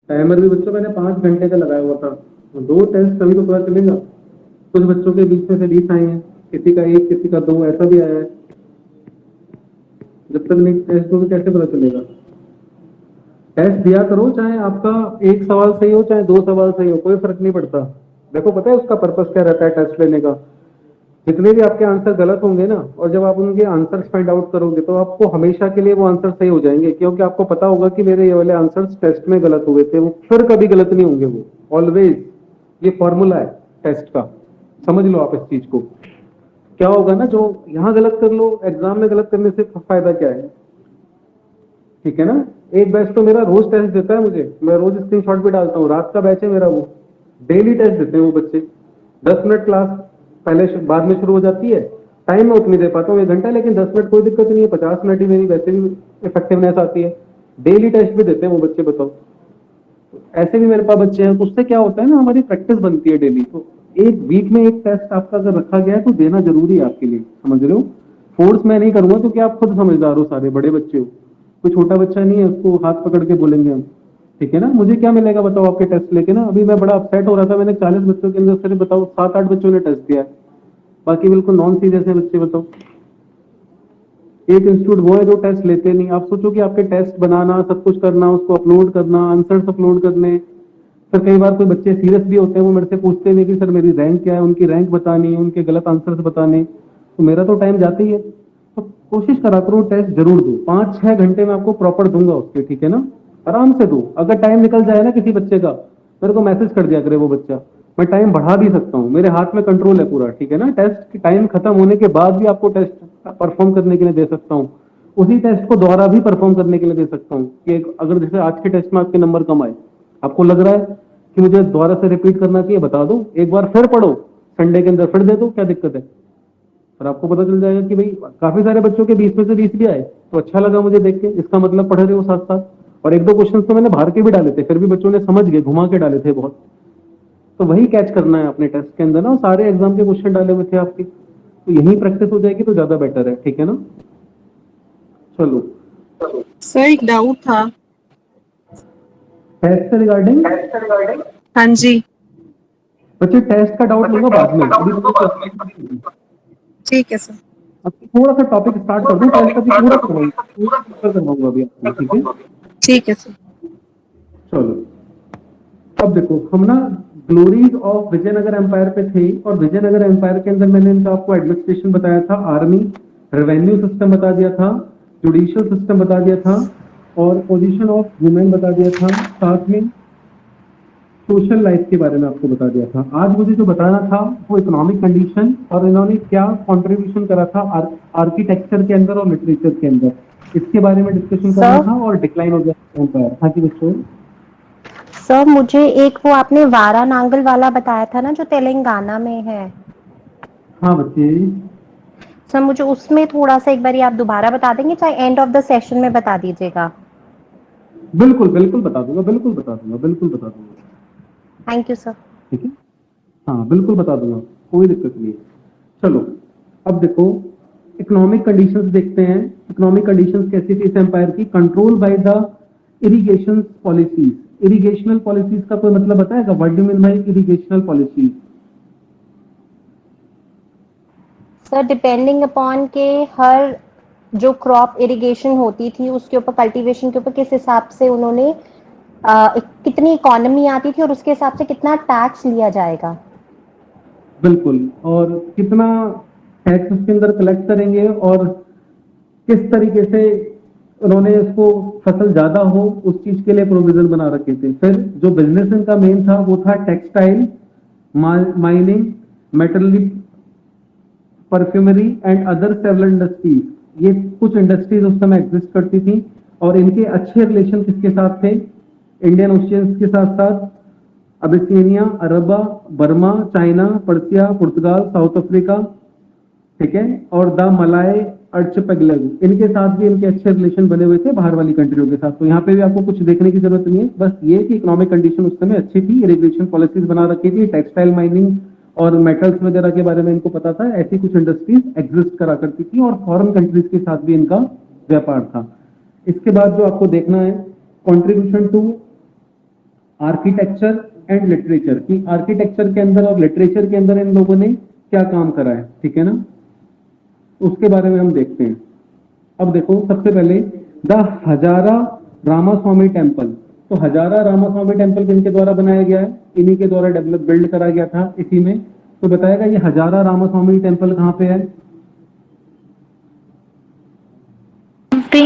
Timer भी बच्चों मैंने 5 घंटे का लगाया हुआ था। दो टेस्ट तभी तो पता चलेगा। कुछ बच्चों के बीच में से 20 आए हैं, किसी का एक, किसी का दो, ऐसा भी आया है। जब तक नहीं टेस्ट होगी कैसे पता चलेगा? टेस्ट दिया करो, चाहे आपका एक सवाल सही हो चाहे दो सवाल सही हो, कोई फर्क नहीं पड़ता। देखो पता है उसका पर्पस क्या रहता है टेस्ट लेने का? जितने भी आपके आंसर गलत होंगे ना, और जब आप उनके आंसर्स फाइंड आउट करोगे तो आपको हमेशा के लिए वो आंसर सही हो जाएंगे, क्योंकि आपको पता होगा कि मेरे ये वाले आंसर्स टेस्ट में गलत हुए थे, वो फिर कभी गलत नहीं होंगे वो, ऑलवेज। ये फॉर्मूला है टेस्ट का, समझ लो आप इस चीज को। क्या होगा ना, जो यहाँ गलत कर लो एग्जाम में गलत करने से फायदा क्या है? ठीक है ना? एक बैच तो मेरा रोज टेस्ट देता है मुझे, मैं रोज स्क्रीनशॉट भी डालता हूँ, रात का बैच है मेरा वो। डेली टेस्ट देते हैं वो बच्चे। 10 मिनट क्लास पहले बाद में शुरू हो जाती है। टाइम मैं उतनी दे पाता हूँ 1 घंटा, लेकिन 10 मिनट कोई दिक्कत नहीं है, 50 मिनट ही मेरी वैसे भी इफेक्टिवनेस आती है। डेली टेस्ट भी देते हैं वो बच्चे, बताओ। ऐसे भी मेरे पास बच्चे हैं, तो उससे क्या होता है ना, हमारी प्रैक्टिस बनती है डेली। तो एक वीक में एक टेस्ट आपका अगर रखा गया है तो देना जरूरी है आपके लिए, समझ रहे हो? फोर्स मैं नहीं करूंगा क्योंकि आप खुद समझदार हो, सारे बड़े बच्चे हो, कोई छोटा बच्चा नहीं है उसको हाथ पकड़ के बोलेंगे हम। ठीक है ना? मुझे क्या मिलेगा बताओ आपके टेस्ट लेके ना? अभी मैं बड़ा अपसेट हो रहा था, मैंने 40 बच्चों के अंदर सिर्फ बताओ 7-8 बच्चों ने टेस्ट दिया है, बाकी बिल्कुल नॉन सीरियस है बच्चे, बताओ। एक इंस्टीट्यूट वो है जो टेस्ट लेते नहीं। आप सोचो कि आपके टेस्ट बनाना, सब कुछ करना, उसको अपलोड करना, आंसर्स अपलोड करने। सर कई बार कोई बच्चे सीरियस भी होते हैं, वो मेरे से पूछते हैं कि सर मेरी रैंक क्या है, उनकी रैंक बतानी, उनके गलत आंसर्स बताने, तो मेरा तो टाइम जाता ही है। तो कोशिश करा करो टेस्ट जरूर दो, 5-6 घंटे में आपको प्रॉपर दूंगा उसके, ठीक है ना? आराम से दो। अगर टाइम निकल जाए ना किसी बच्चे का, मेरे को मैसेज कर दिया करे वो बच्चा, मैं टाइम बढ़ा भी सकता हूँ, मेरे हाथ में कंट्रोल है पूरा, ठीक है ना? टेस्ट की टाइम खत्म होने के बाद भी आपको टेस्ट परफॉर्म करने के लिए दे सकता हूँ। उसी टेस्ट को दोबारा भी परफॉर्म करने के लिए दे सकता हूँ कि अगर जैसे आज के टेस्ट में आपके नंबर कम आए, आपको लग रहा है कि मुझे दोबारा से रिपीट करना चाहिए, बता दो, एक बार फिर पढ़ो, संडे के अंदर फिर दे दो, क्या दिक्कत है? और आपको पता चल जाएगा कि भाई काफी सारे बच्चों के 20 में से 20 भी आए, तो अच्छा लगा मुझे देख के, इसका मतलब पढ़ रहे हो साथ साथ। और एक दो क्वेश्चन तो मैंने बाहर के भी डाले थे, फिर भी बच्चों ने समझ गए, घुमा के डाले थे बहुत। तो वही कैच करना है अपने टेस्ट के अंदर ना, सारे एग्जाम के क्वेश्चन डाले हुए थे आपके, तो यही प्रैक्टिस हो जाएगी तो ज्यादा बेटर है, ठीक है ना? चलो। सर एक डाउट था। टेस्ट से रिगार्डिंग? हाँ जी। बच्चे टेस्ट का डाउट लूंगा बाद में, अभी ठीक है सर। अब थोड़ा सा टॉपिक स्टार्ट कर दूं, टेस्ट का भी पूरा करवाऊंगा, पूरा करवाऊंगा अभी आपको, ठीक है? ठीक है सर। चलो। अब देखो हम ना ग्लोरीज ऑफ विजयनगर एम्पायर पे थे, और विजयनगर एम्पायर के अंदर मैंने इनका आपको एडमिनिस्ट्रेशन बताया था, आर्मी, रेवेन्यू सिस्टम बता दिया था, जुडिशियल सिस्टम बता दिया था, और पोजीशन ऑफ वुमेन बता दिया था, साथ में सोशल लाइफ के बारे में आपको बता दिया था। आज मुझे जो बताना था वो इकोनॉमिक कंडीशन, और इन्होंने क्या कंट्रीब्यूशन करा था आर्किटेक्चर के अंदर और लिटरेचर के अंदर, इसके बारे में डिस्कशन करना सर था, और डिक्लाइन हो गया एम्पायर। हाँ जी बच्चों। सर मुझे एक वो आपने वारानांगल वाला बताया था ना जो तेलंगाना में है। हाँ बच्चे। सर मुझे उसमें थोड़ा सा एक बार आप दोबारा बता देंगे, चाहे एंड ऑफ द सेशन में बता दीजिएगा। बिल्कुल बिल्कुल बता दूंगा, बिल्कुल बता दूंगा, बिल्कुल बता दूंगा। Thank you sir. ठीक है? हाँ बिल्कुल बता दूंगा, कोई दिक्कत नहीं है। चलो। अब देखो, इकोनॉमिक कंडीशंस देखते हैं। इकोनॉमिक कंडीशंस कैसी थी इस एम्पायर की? Control by the irrigation policies. Irrigational policies का कोई मतलब बताएगा? What do mean by irrigational policies? Sir depending upon के हर जो क्रॉप इरिगेशन होती थी उसके ऊपर, कल्टीवेशन के ऊपर किस हिसाब से उन्होंने कितनी इकोनॉमी आती थी और उसके हिसाब से कितना टैक्स लिया जाएगा। बिल्कुल। और कितना टैक्स उसके अंदर कलेक्ट करेंगे, और किस तरीके से उन्होंने उसको फसल ज्यादा हो उस चीज के लिए प्रोविजन बना रखे थे। फिर जो बिजनेस इनका मेन था वो था textile, mining, metallic, perfumery and other several industries. ये कुछ इंडस्ट्रीज उस समय एग्जिस्ट करती थी, और इनके अच्छे रिलेशन किसके साथ थे? इंडियन ओशियंस के साथ साथ अबिसिनिया, अरबा, बर्मा, चाइना, पर्सिया, पुर्तगाल, साउथ अफ्रीका, ठीक है, और द मलाय अर्चपेगलग, इनके साथ भी इनके अच्छे रिलेशन बने हुए थे बाहर वाली कंट्रियों के साथ। तो यहाँ पे भी आपको कुछ देखने की जरूरत नहीं है, बस ये कि इकोनॉमिक कंडीशन उस समय अच्छी थी, इरिगेशन पॉलिसीज बना रखी थी, टेक्सटाइल, माइनिंग और मेटल्स वगैरह के बारे में इनको पता था, ऐसी कुछ इंडस्ट्रीज एग्जिस्ट करा करती थी, और फॉरेन कंट्रीज के साथ भी इनका व्यापार था। इसके बाद जो आपको देखना है, contribution to architecture and literature की, आर्किटेक्चर के अंदर और लिटरेचर के अंदर इन लोगों ने क्या काम करा है, ठीक है ना, उसके बारे में हम देखते हैं। अब देखो सबसे पहले द हजारा रामास्वामी टेम्पल। तो हजारा रामास्वामी टेम्पल किनके द्वारा बनाया गया है, इन्हीं के द्वारा डेवलप बिल्ड करा गया था इसी में। तो बताएगा ये हजारा रामास्वामी टेम्पल कहाँ पे है? हम्पी।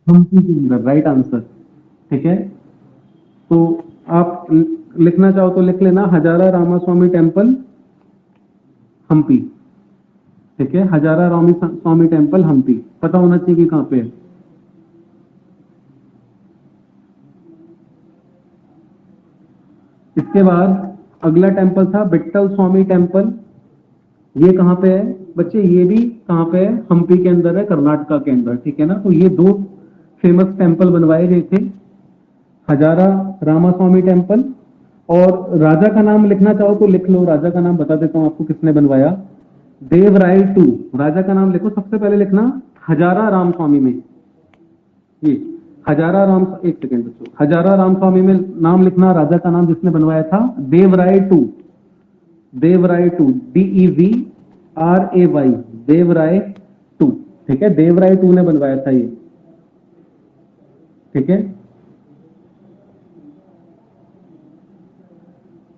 हम्पी के अंदर, राइट आंसर, ठीक है। तो आप लिखना चाहो तो लिख लेना हजारा रामास्वामी टेम्पल हम्पी, ठीक है, हजारा रामास्वामी टेम्पल हम्पी, पता होना चाहिए कि कहाँ पे है। इसके बाद अगला टेम्पल था विट्ठल स्वामी टेम्पल। ये कहाँ पे है बच्चे? ये भी कहाँ पे है? हम्पी के अंदर है, कर्नाटका के अंदर, ठीक है ना। तो ये दो फेमस टेम्पल बनवाए गए थे, हजारा रामास्वामी टेम्पल। और राजा का नाम लिखना चाहो तो लिख लो, राजा का नाम बता देता हूं आपको किसने बनवाया। देवराय टू, राजा का नाम लिखो, सबसे पहले लिखना हजारा रामस्वामी में, ये हजारा राम, एक सेकेंड बच्चों, हजारा रामस्वामी में नाम लिखना, राजा का नाम जिसने बनवाया था Devaraya two, Devaraya two, DEVRAY, Devaraya two, ठीक है, देवराय टू ने बनवाया था ये, ठीक है,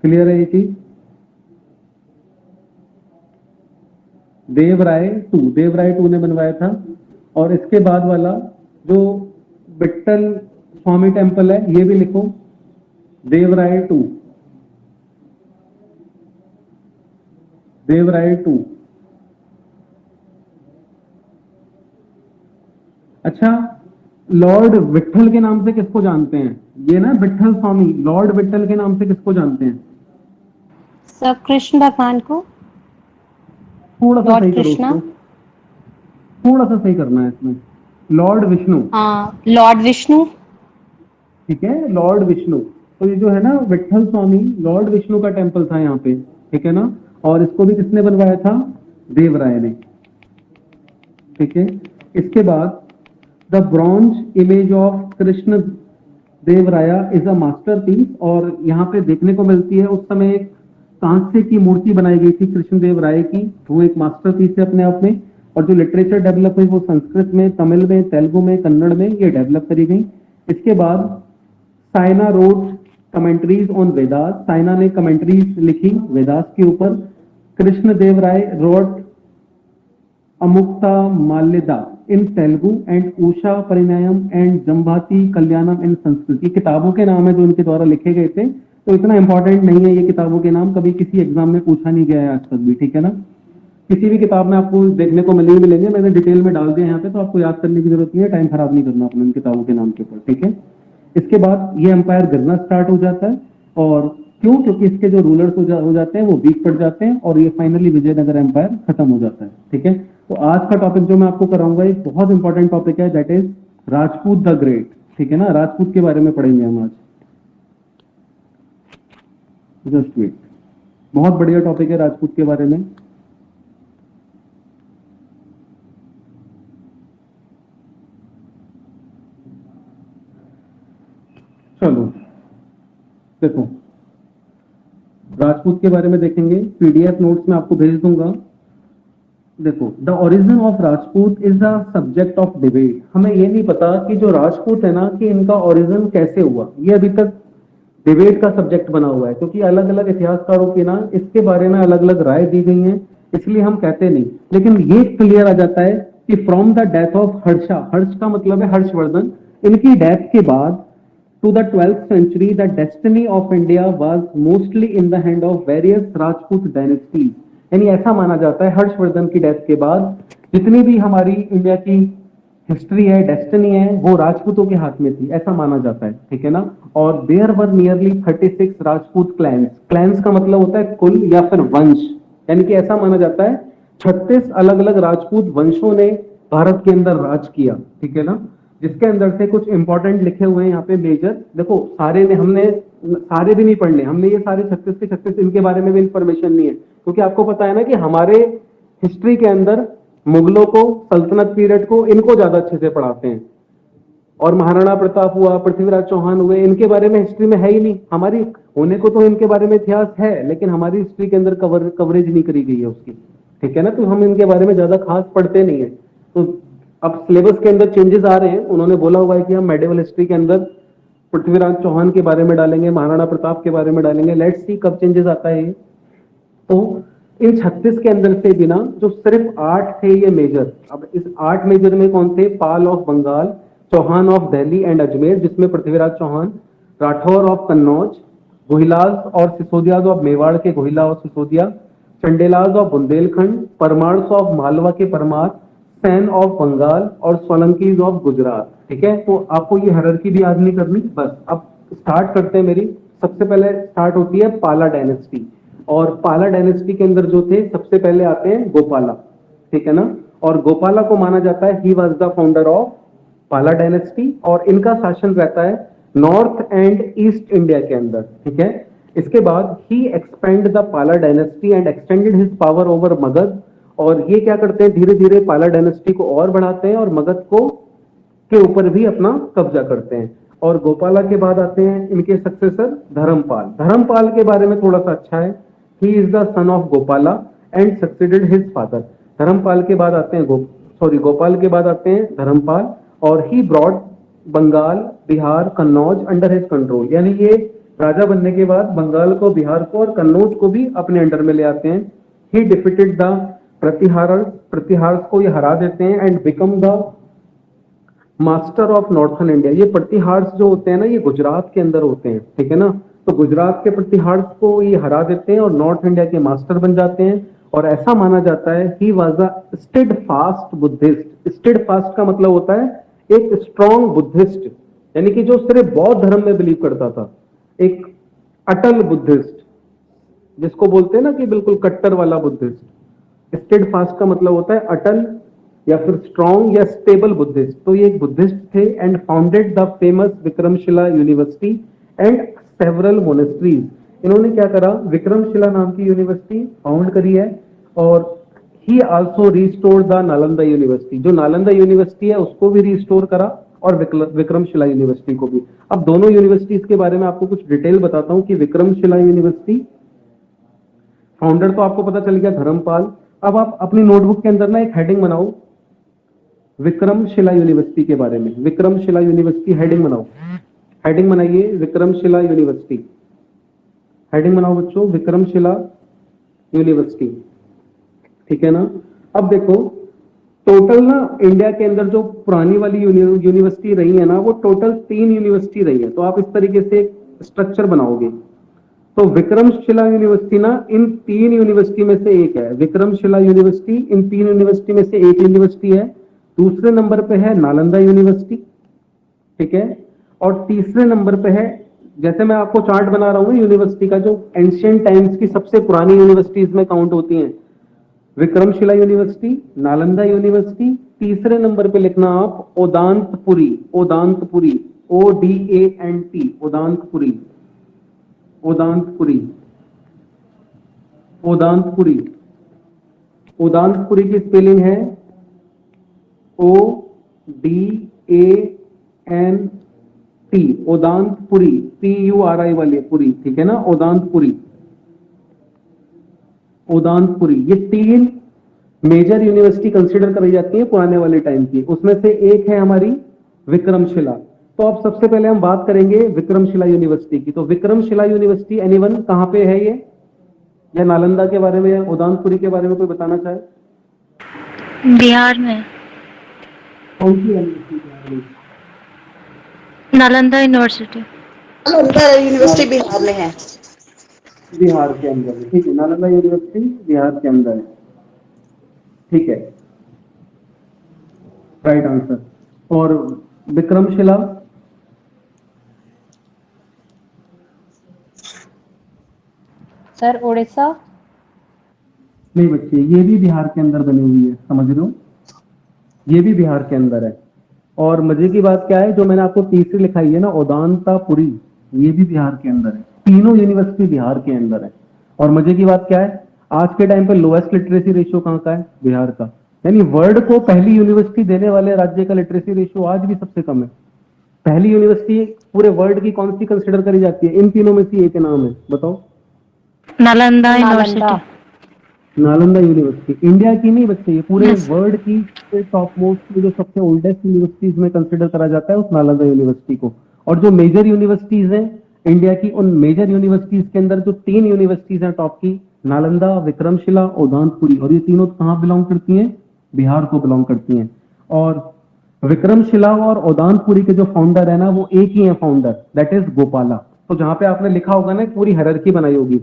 क्लियर है ये चीज? देवराय टू ने बनवाया था। और इसके बाद वाला जो विट्ठल स्वामी टेम्पल है ये भी लिखो, देवराय टू, देवराय टू। अच्छा, लॉर्ड विट्ठल के नाम से किसको जानते हैं? ये ना विट्ठल स्वामी, लॉर्ड विट्ठल के नाम से किसको जानते हैं? सर कृष्ण भगवान को, थोड़ा सा लॉर्ड सही करो कृष्णा। उसको, थोड़ा सा सही करना है इसमें, लॉर्ड विष्णु, हाँ, लॉर्ड विष्णु। ठीक है, लॉर्ड विष्णु। तो ये जो है ना विट्ठल स्वामी, लॉर्ड विष्णु का टेम्पल था यहाँ पे, ठीक है ना। और इसको भी किसने बनवाया था? देवराय ने, ठीक है। इसके बाद the bronze image of Krishna देवराया इज अ मास्टरपीस। और यहाँ पे देखने को मिलती है, उस समय एक कांस्य की मूर्ति बनाई गई थी कृष्ण देव राय की, वो एक मास्टरपीस है अपने आप में। और जो लिटरेचर डेवलप हुई वो संस्कृत में, तमिल में, तेलुगु में, कन्नड़ में ये डेवलप करी गई। इसके बाद Sayana wrote commentaries on Vedas, Sayana ने कमेंट्रीज लिखी वेदास के ऊपर। Krishna Deva Raya wrote Amukta Malyada in Telugu and Usha Parinayam and Jambavati Kalyanam in Sanskrit. ये किताबों के नाम है जो उनके द्वारा लिखे गए थे, तो इतना इंपॉर्टेंट नहीं है ये किताबों के नाम, कभी किसी एग्जाम में पूछा नहीं गया है आज तक भी, ठीक है ना। किसी भी किताब में आपको देखने को मिलेंगे, मैंने डिटेल में डाल दिया यहाँ पे, तो आपको याद करने की जरूरत नहीं है, टाइम खराब नहीं करना अपने इन किताबों के नाम के ऊपर, ठीक है। इसके बाद ये एम्पायर गिरना स्टार्ट हो जाता है, और क्यों? क्योंकि इसके जो रूलर्स हो जाते हैं वो वीक पड़ जाते हैं, और ये फाइनली विजयनगर एम्पायर खत्म हो जाता है, ठीक है। तो आज का टॉपिक जो मैं आपको कराऊंगा एक बहुत इंपॉर्टेंट टॉपिक है, that is Rajput the great, ठीक है ना। राजपूत के बारे में पढ़ेंगे हम आज, जस्ट वेट, बहुत बढ़िया टॉपिक है राजपूत के बारे में। चलो देखो, राजपूत के बारे में देखेंगे, पीडीएफ नोट्स में आपको भेज दूंगा। देखो, the origin of Rajput is a subject of debate. हमें ये नहीं पता कि जो राजपूत है ना, कि इनका ओरिजिन कैसे हुआ, ये अभी तक डिबेट का सब्जेक्ट बना हुआ है, क्योंकि अलग अलग इतिहासकारों की ना इसके बारे में अलग अलग राय दी गई है, इसलिए हम कहते नहीं। लेकिन ये क्लियर आ जाता है कि from the death of Harsha, Harsha का मतलब है हर्षवर्धन, इनकी डेथ के बाद to the 12th century, the destiny of India was mostly in the hand of various Rajput dynasties। यानी ऐसा माना जाता है हर्षवर्धन की डेथ के बाद जितनी भी हमारी इंडिया की हिस्ट्री है, डेस्टिनी है, वो राजपूतों के हाथ में थी, ऐसा माना जाता है, ठीक है ना। और there were nearly 36 Rajput clans. Clans का मतलब होता है कुल या फिर वंश, यानी कि ऐसा माना जाता है 36 अलग अलग राजपूत वंशों ने भारत के अंदर राज किया, ठीक है ना। जिसके अंदर से कुछ इंपॉर्टेंट लिखे हुए हैं यहाँ पे मेजर। देखो सारे ने, हमने सारे भी नहीं पढ़ने, हमने ये सारे 36 के 36 इनके बारे में भी इंफॉर्मेशन नहीं है, क्योंकि आपको पता है ना कि हमारे हिस्ट्री के अंदर मुगलों को, सल्तनत पीरियड को, इनको ज्यादा अच्छे से पढ़ाते हैं। और महाराणा प्रताप हुआ, पृथ्वीराज चौहान हुए, इनके बारे में हिस्ट्री में है ही नहीं। हमारी होने को तो इनके बारे में इतिहास है, लेकिन हमारी हिस्ट्री के अंदर कवरेज नहीं करी गई है उसकी, ठीक है ना। तो हम इनके बारे में ज्यादा खास पढ़ते नहीं है। तो अब सिलेबस के अंदर चेंजेस आ रहे हैं। उन्होंने बोला हुआ है कि हम मेडिवल हिस्ट्री के अंदर पृथ्वीराज चौहान के बारे में डालेंगे, महाराणा प्रताप के बारे में डालेंगे। लेट्स सी कब चेंजेस आता है ये। तो इन 36 के अंदर से बिना जो सिर्फ 8 थे ये मेजर, अब इस 8 मेजर में कौन थे? Pala of Bengal, Chauhan of Delhi and Ajmer जिसमें पृथ्वीराज चौहान, राठौर ऑफ कन्नौज, गोहिलाल और सिसोदियाज ऑफ मेवाड़ के गोहिला और सिसोदिया, चंडेलाज ऑफ बुंदेलखंड, परमार्स ऑफ मालवा के परमार, सैन ऑफ बंगाल और सोलंकीज ऑफ गुजरात। ठीक है, तो आपको ये हायरार्की भी याद नहीं करनी। बस अब स्टार्ट करते हैं। मेरी सबसे पहले स्टार्ट होती है पाला डायनेस्टी, और पाला डायनेस्टी के अंदर जो थे सबसे पहले आते हैं गोपाला, ठीक है ना। और गोपाला को माना जाता है he was the founder of पाला डायनेस्टी, और इनका शासन रहता है नॉर्थ एंड ईस्ट इंडिया के अंदर, ठीक है। इसके बाद ही एक्सपेंड द पाला dynasty and extended his power over Magadh, और ये क्या करते हैं, धीरे धीरे पाला डायनेस्टी को और बढ़ाते हैं और मगध को के ऊपर भी अपना कब्जा करते हैं। और गोपाला के बाद आते हैं इनके सक्सेसर धर्मपाल। धर्मपाल के बारे में थोड़ा सा अच्छा है, he is the son of Gopala and succeeded his father. Dharmapal के बाद आते हैं गोपाल के बाद आते हैं धर्मपाल, और he brought Bengal, Bihar, Kannauj under his control. यानी ये राजा बनने के बाद बंगाल को, बिहार को और कन्नौज को भी अपने अंडर में ले आते हैं। ही डिफीटेड द प्रतिहार्स को ये हरा देते हैं and become the master of northern India. ये प्रतिहार्स जो होते हैं ना, ये गुजरात के अंदर होते हैं, ठीक है ना। तो गुजरात के प्रतिहार्स को ये हरा देते हैं और नॉर्थ इंडिया के मास्टर बन जाते हैं। और ऐसा माना जाता है he was a steadfast Buddhist. Steadfast का मतलब होता है एक स्ट्रॉन्ग बुद्धिस्ट, यानी कि जो सिर्फ बौद्ध धर्म में बिलीव करता था, एक अटल बुद्धिस्ट जिसको बोलते हैं ना कि बिल्कुल कट्टर वाला बुद्धिस्ट। स्टेडफास्ट का मतलब होता है अटल या फिर स्ट्रॉन्ग या स्टेबल बुद्धिस्ट। तो ये एक बुद्धिस्ट थे and founded the famous Vikramshila university and several monasteries. इन्होंने क्या करा, विक्रमशिला नाम की यूनिवर्सिटी फाउंड करी है, और ही also restored the Nalanda university. जो नालंदा यूनिवर्सिटी है उसको भी रिस्टोर करा और विक्रमशिला यूनिवर्सिटी को भी। अब दोनों यूनिवर्सिटीज के बारे में आपको कुछ डिटेल बताता हूं कि विक्रमशिला यूनिवर्सिटी फाउंडर तो आपको पता चल गया धर्मपाल। अब आप अपनी नोटबुक के अंदर ना एक हेडिंग बनाओ विक्रमशिला यूनिवर्सिटी के बारे में। विक्रमशिला यूनिवर्सिटी हेडिंग बनाओ, हेडिंग बनाइए विक्रमशिला यूनिवर्सिटी। हेडिंग बनाओ बच्चों, विक्रमशिला यूनिवर्सिटी, ठीक है ना। अब देखो टोटल ना इंडिया के अंदर जो पुरानी वाली यूनिवर्सिटी रही है ना, वो टोटल 3 यूनिवर्सिटी रही है। तो आप इस तरीके से स्ट्रक्चर बनाओगे। तो विक्रमशिला यूनिवर्सिटी ना इन 3 यूनिवर्सिटी में से एक है। विक्रमशिला यूनिवर्सिटी इन 3 यूनिवर्सिटी में से एक यूनिवर्सिटी है। दूसरे नंबर पे है नालंदा यूनिवर्सिटी, ठीक है। और तीसरे नंबर पे है, जैसे मैं आपको चार्ट बना रहा हूं यूनिवर्सिटी का, जो एंशिएंट टाइम्स की सबसे पुरानी यूनिवर्सिटीज में काउंट होती हैं, विक्रमशिला यूनिवर्सिटी, नालंदा यूनिवर्सिटी, तीसरे नंबर पे लिखना आप ओदांतपुरी। ओदांतपुरी, ODANT, ओदांतपुरी, ओदांतपुरी, ओदांतपुरी। ओदांतपुरी की स्पेलिंग है ODANT, ओदांतपुरी, PURI वाली पुरी, ठीक है ना, ओदांतपुरी। ओदांतपुरी ये 3 मेजर यूनिवर्सिटी कंसीडर करी जाती है पुराने वाले टाइम की, उसमें से एक है हमारी विक्रमशिला। तो अब सबसे पहले हम बात करेंगे विक्रमशिला यूनिवर्सिटी की। तो विक्रमशिला यूनिवर्सिटी एनीवन कहां पे है ये, या नालंदा के बारे में या ओदांतपुरी के बारे में कोई बताना चाहे? बिहार में कौन सी university? Nalanda university. Nalanda university Bihar में है। बिहार के अंदर है, ठीक है। नालंदा यूनिवर्सिटी बिहार के अंदर है, ठीक है, राइट आंसर। और विक्रमशिला सर उड़ीसा। नहीं बच्चे, ये भी बिहार के अंदर बनी हुई है, समझ रहे हो, ये भी बिहार के अंदर है। और मजे की बात क्या है, जो मैंने आपको तीसरी लिखाई है ना ओदांतापुरी, ये भी बिहार के अंदर है। तीनों यूनिवर्सिटी बिहार के अंदर है। और मजे की बात क्या है, आज के टाइम पे लोएस्ट लिटरेसी रेशियो कहाँ का है? बिहार का। यानी वर्ल्ड को पहली यूनिवर्सिटी देने वाले राज्य का लिटरेसी रेशियो आज भी सबसे कम है। पहली यूनिवर्सिटी पूरे वर्ल्ड की कौन सी कंसिडर करी जाती है? इन तीनों में से एक नाम है, बताओ। Nalanda Nalanda. University. Nalanda university India की नहीं बच्चे, ये पूरे Yes. वर्ल्ड की टॉप मोस्ट जो सबसे ओल्डेस्ट यूनिवर्सिटीज में कंसिडर करा जाता है उस नालंदा यूनिवर्सिटी को। और जो मेजर यूनिवर्सिटीज हैं इंडिया की, उन मेजर यूनिवर्सिटीज के अंदर जो 3 यूनिवर्सिटीज हैं टॉप की, नालंदा, विक्रमशिला, उदांतपुरी, और ये तीनों कहाँ बिलोंग करती हैं? बिहार को बिलोंग करती हैं। और विक्रमशिला और उदांतपुरी के जो फाउंडर है ना, वो एक ही है फाउंडर, दैट इज गोपाला। तो जहां पे आपने लिखा होगा ना, पूरी हायरार्की बनाई होगी,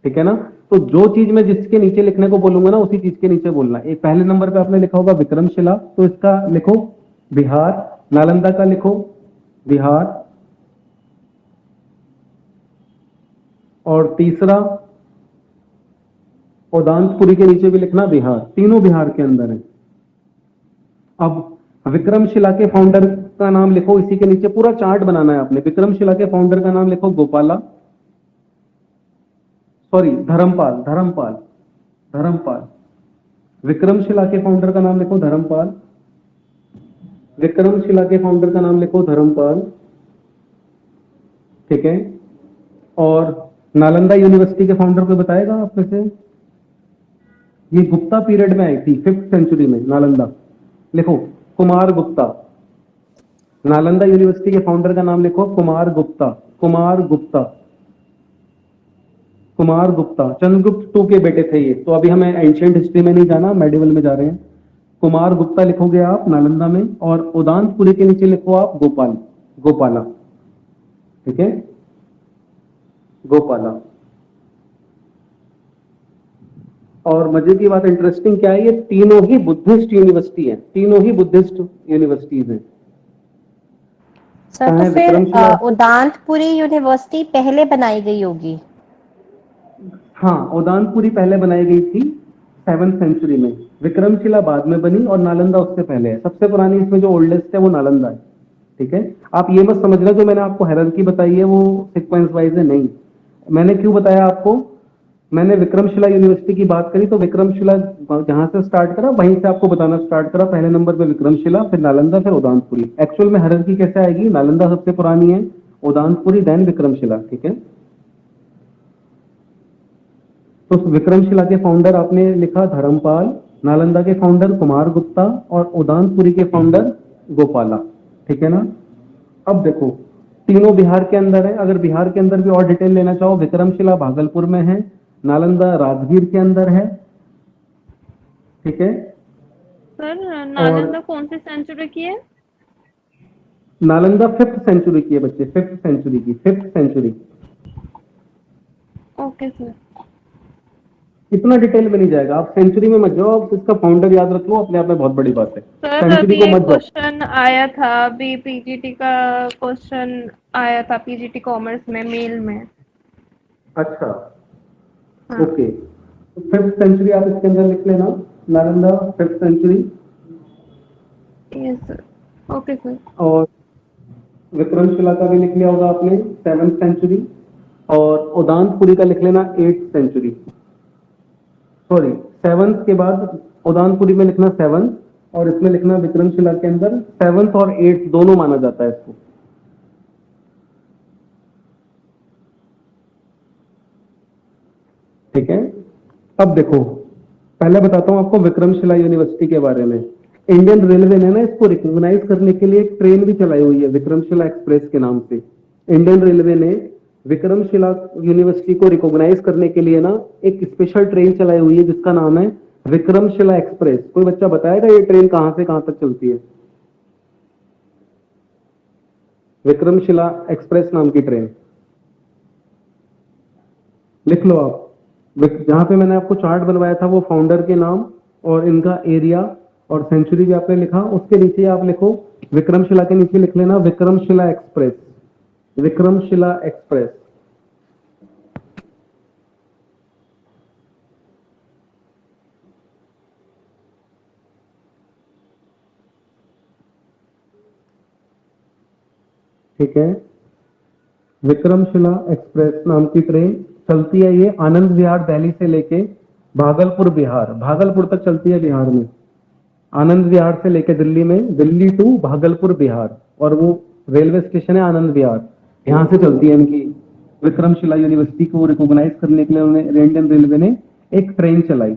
ठीक है ना? तो जो चीज मैं जिसके नीचे लिखने को बोलूंगा ना, उसी चीज के नीचे बोलना। एक पहले नंबर पे आपने लिखा होगा विक्रमशिला, तो इसका लिखो बिहार। नालंदा का लिखो बिहार। और तीसरा उदांतपुरी के नीचे भी लिखना बिहार। तीनों बिहार के अंदर है। अब विक्रमशिला के फाउंडर का नाम लिखो, इसी के नीचे पूरा चार्ट बनाना है आपने। विक्रमशिला के फाउंडर का नाम लिखो गोपाला, सॉरी धर्मपाल, धर्मपाल, धर्मपाल। विक्रमशिला के फाउंडर का नाम लिखो धर्मपाल। विक्रमशिला के फाउंडर का नाम लिखो धर्मपाल, ठीक है। और नालंदा यूनिवर्सिटी के फाउंडर को बताएगा आप में से? ये गुप्ता पीरियड में आई थी, 5th सेंचुरी में नालंदा। लिखो कुमार गुप्ता। नालंदा यूनिवर्सिटी के फाउंडर का नाम लिखो कुमार गुप्ता। कुमार गुप्ता, कुमार गुप्ता चंद्रगुप्त टू के बेटे थे ये। तो अभी हमें एंशिएंट हिस्ट्री में नहीं जाना, मेडिवल में जा रहे हैं। कुमार गुप्ता लिखोगे आप नालंदा में, और उदांतपुरी के नीचे लिखो आप गोपाल, गोपाला, ठीक है, गोपाला। और मजे की बात, इंटरेस्टिंग क्या है, ये तीनों ही बुद्धिस्ट यूनिवर्सिटी है, तीनों ही बुद्धिस्ट यूनिवर्सिटीज हैं। सर तो चाहे फिर विक्रमशिला, उदांतपुरी यूनिवर्सिटी पहले बनाई गई होगी। हाँ उदांतपुरी पहले बनाई गई थी 7th सेंचुरी में, विक्रमशिला बाद में बनी, और नालंदा उससे पहले है। सबसे पुरानी इसमें जो ओल्डेस्ट है वो नालंदा है, ठीक है। आप ये मत समझना जो मैंने आपको हायरार्की बताई है वो सीक्वेंस वाइज है, नहीं। मैंने क्यों बताया आपको? मैंने विक्रमशिला यूनिवर्सिटी की बात करी, तो विक्रमशिला जहां से स्टार्ट करा वहीं से आपको बताना स्टार्ट करा। पहले नंबर पे विक्रमशिला, फिर नालंदा, फिर उदांतपुरी। एक्चुअल में हायरार्की कैसे आएगी? नालंदा सबसे पुरानी है, उदांतपुरी, देन विक्रमशिला, ठीक है। तो विक्रमशिला के फाउंडर आपने लिखा धर्मपाल, नालंदा के फाउंडर कुमार गुप्ता, और उदांतपुरी के फाउंडर गोपाला, ठीक है ना। अब देखो तीनों बिहार के अंदर है। अगर बिहार के अंदर भी और डिटेल लेना चाहो, विक्रमशिला भागलपुर में है, नालंदा राजगीर के अंदर है, ठीक है। सर नालंदा कौन सी सेंचुरी की है? नालंदा 5th सेंचुरी की है बच्चे, 5th सेंचुरी की, 5th सेंचुरी। Okay sir. इतना डिटेल में नहीं जाएगा, आप सेंचुरी में मत जाओ, आप इसका फाउंडर याद रख लो, अपने आप में बहुत बड़ी बात है। सर सेंचुरी अभी को एक मत जाओ। क्वेश्चन आया था, अभी पीजीटी का क्वेश्चन आया था, पीजीटी कॉमर्स में मेल में। अच्छा, हाँ। ओके। तो 5th सेंचुरी आप इसके अंदर लिख लेना, Nalanda 5th century. Yes sir, okay sir. और विक्रमशिला का भी लिख लिया होगा आपने, 7th सेंचुरी। और उदांतपुरी का लिख लेना 8th सेंचुरी, सॉरी 7th के बाद उदानपुरी में लिखना 7th, और इसमें लिखना विक्रमशिला के अंदर 7th और 8th दोनों माना जाता है इसको, ठीक है। अब देखो पहले बताता हूं आपको विक्रमशिला यूनिवर्सिटी के बारे में। इंडियन रेलवे ने ना इसको रिकॉग्नाइज करने के लिए एक ट्रेन भी चलाई हुई है विक्रमशिला एक्सप्रेस के नाम से। इंडियन रेलवे ने विक्रमशिला यूनिवर्सिटी को रिकॉग्नाइज करने के लिए ना एक स्पेशल ट्रेन चलाई हुई है जिसका नाम है विक्रमशिला एक्सप्रेस। कोई बच्चा बताएगा ये ट्रेन कहां से कहां तक चलती है? विक्रमशिला एक्सप्रेस नाम की ट्रेन लिख लो आप। जहां पे मैंने आपको चार्ट बनवाया था वो फाउंडर के नाम और इनका एरिया और सेंचुरी भी आपने लिखा, उसके नीचे आप लिखो विक्रमशिला के नीचे लिख लेना विक्रमशिला एक्सप्रेस, विक्रमशिला एक्सप्रेस। ठीक है, विक्रमशिला एक्सप्रेस नाम की ट्रेन चलती है। ये आनंद विहार दिल्ली से लेके भागलपुर बिहार, भागलपुर तक चलती है बिहार में। आनंद विहार से लेके दिल्ली में, दिल्ली टू भागलपुर बिहार, और वो रेलवे स्टेशन है आनंद विहार, यहाँ से चलती है इनकी। विक्रमशिला यूनिवर्सिटी को रिकॉग्नाइज करने के लिए उन्होंने इंडियन रेलवे ने एक ट्रेन चलाई।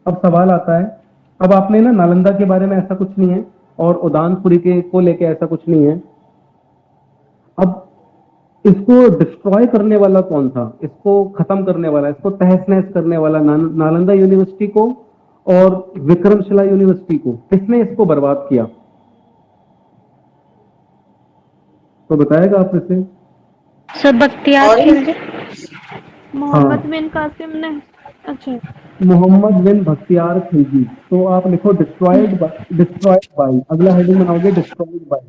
अब सवाल आता है, अब आपने ना नालंदा के बारे में ऐसा कुछ नहीं है और उदानपुरी के को लेके ऐसा कुछ नहीं है। अब इसको डिस्ट्रॉय करने वाला कौन था, इसको खत्म करने वाला, इसको तहस नहस करने वाला नालंदा यूनिवर्सिटी को और विक्रमशिला यूनिवर्सिटी को, किसने इसको बर्बाद किया? तो बताएगा आप इसे? सर बख्तियार और खिलजी। मोहम्मद बिन कासिम ने। अच्छा, मोहम्मद बिन बख्तियार खिलजी। तो आप लिखो डिस्ट्रॉयड बाय, अगला हेडिंग बनाओगे डिस्ट्रॉयड बाय।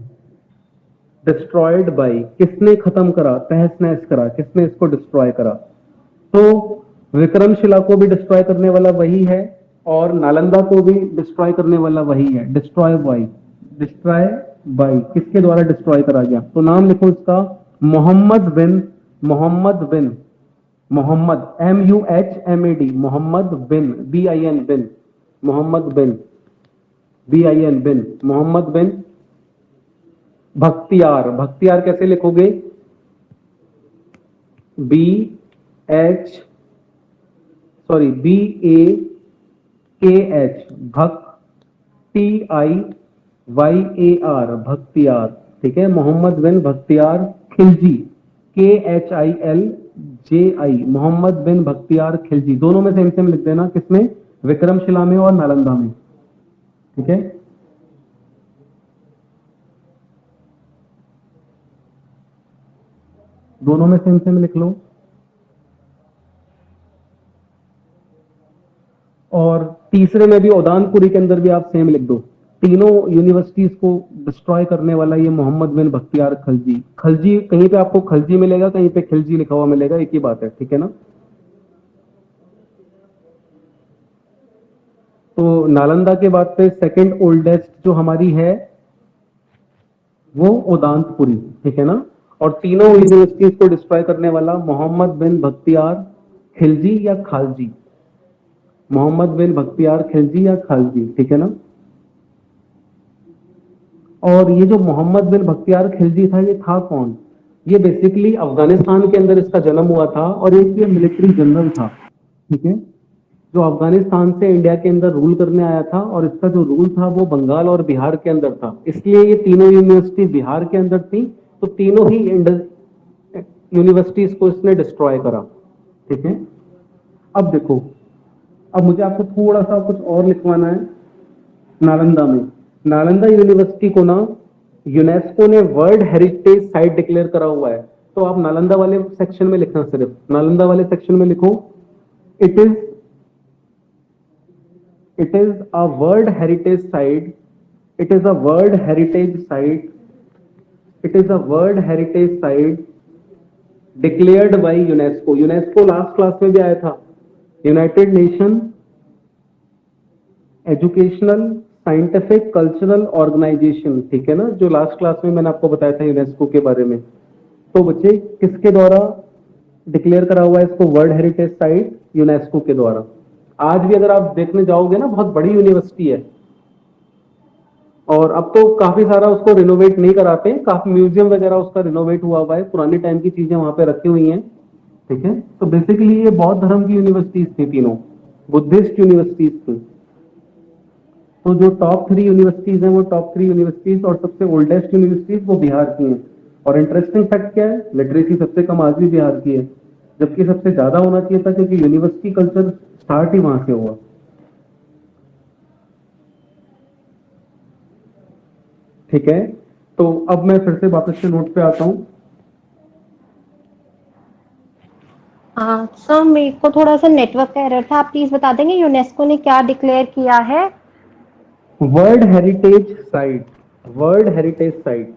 डिस्ट्रॉयड बाय, किसने खत्म करा, तहस नहस करा, किसने इसको डिस्ट्रॉय करा? तो विक्रमशिला को भी डिस्ट्रॉय करने वाला वही है और नालंदा को भी डिस्ट्रॉय करने वाला वही है। डिस्ट्रॉय बाय किसके द्वारा डिस्ट्रॉय करा गया? तो नाम लिखो इसका, मोहम्मद बिन मोहम्मद MUHMAD, मोहम्मद बिन BIN बिन, मोहम्मद बिन BIN बिन, मोहम्मद बिन बख्तियार। बख्तियार कैसे लिखोगे? BAKH, TIYAR, Bakhtiyar. ठीक है, मोहम्मद बिन बख्तियार खिलजी, KHILJI, मोहम्मद बिन बख्तियार खिलजी। दोनों में सेम सेम लिख देना, किसमें? विक्रमशिला में और नालंदा में। ठीक है, दोनों में सेम सेम लिख लो। और तीसरे में भी उदानपुरी के अंदर भी आप सेम लिख दो। तीनों यूनिवर्सिटीज को डिस्ट्रॉय करने वाला ये मोहम्मद बिन बख्तियार खिलजी। खिलजी कहीं पे आपको खिलजी मिलेगा, कहीं पे खिलजी लिखा हुआ मिलेगा, एक ही बात है। ठीक है ना? तो नालंदा के बाद पे सेकंड ओल्डेस्ट जो हमारी है वो उदानपुरी। ठीक है ना? और तीनों यूनिवर्सिटीज को डिस्ट्रॉय करने वाला मोहम्मद बिन बख्तियार खिलजी या खालजी, मोहम्मद बिन बख्तियार खिलजी या खालजी। ठीक है ना? और ये जो मोहम्मद बिन बख्तियार खिलजी था, ये था कौन? ये बेसिकली अफगानिस्तान के अंदर इसका जन्म हुआ था और एक ये मिलिट्री जनरल था। ठीक है, जो अफगानिस्तान से इंडिया के अंदर रूल करने आया था और इसका जो रूल था वो बंगाल और बिहार के अंदर था। इसलिए ये तीनों यूनिवर्सिटी बिहार के अंदर थी, तो तीनों ही यूनिवर्सिटीज को इसने डिस्ट्रॉय करा। ठीक है, अब देखो, अब मुझे आपको थोड़ा सा कुछ और लिखवाना है। नालंदा में, नालंदा यूनिवर्सिटी को ना यूनेस्को ने वर्ल्ड हेरिटेज साइट डिक्लेयर करा हुआ है। तो आप नालंदा वाले सेक्शन में लिखना, सिर्फ नालंदा वाले सेक्शन में लिखो, it is a world heritage site, it is a world heritage site, it is a world heritage site declared by UNESCO. UNESCO last class में भी आया था, United Nation Educational Scientific Cultural Organization. ठीक है ना, जो लास्ट क्लास में मैंने आपको बताया था यूनेस्को के बारे में। तो बच्चे, किसके द्वारा डिक्लेयर करा हुआ है इसको वर्ल्ड हेरिटेज साइट? यूनेस्को के द्वारा। आज भी अगर आप देखने जाओगे ना, बहुत बड़ी यूनिवर्सिटी है और अब तो काफी सारा उसको रिनोवेट नहीं कराते, काफी म्यूजियम वगैरह उसका रिनोवेट हुआ हुआ है, पुरानी टाइम की चीजें वहां पे रखी हुई हैं। ठीक है, तो बेसिकली ये बौद्ध धर्म की यूनिवर्सिटीज थी, तीनों बुद्धिस्ट यूनिवर्सिटीज थी। तो जो टॉप 3 यूनिवर्सिटीज हैं वो टॉप 3 यूनिवर्सिटीज, और सबसे ओल्डेस्ट यूनिवर्सिटीज वो बिहार की हैं। और इंटरेस्टिंग फैक्ट क्या है, लिटरेसी सबसे कम आज भी बिहार की है, जबकि सबसे ज्यादा होना चाहिए था, क्योंकि यूनिवर्सिटी कल्चर स्टार्ट ही वहां से हुआ। ठीक है, तो अब मैं फिर से वापस से नोट पे आता हूं। सर मेरे को थोड़ा सा नेटवर्क का एरर था, आप प्लीज बता देंगे यूनेस्को ने क्या डिक्लेयर किया है? World heritage site, world heritage site,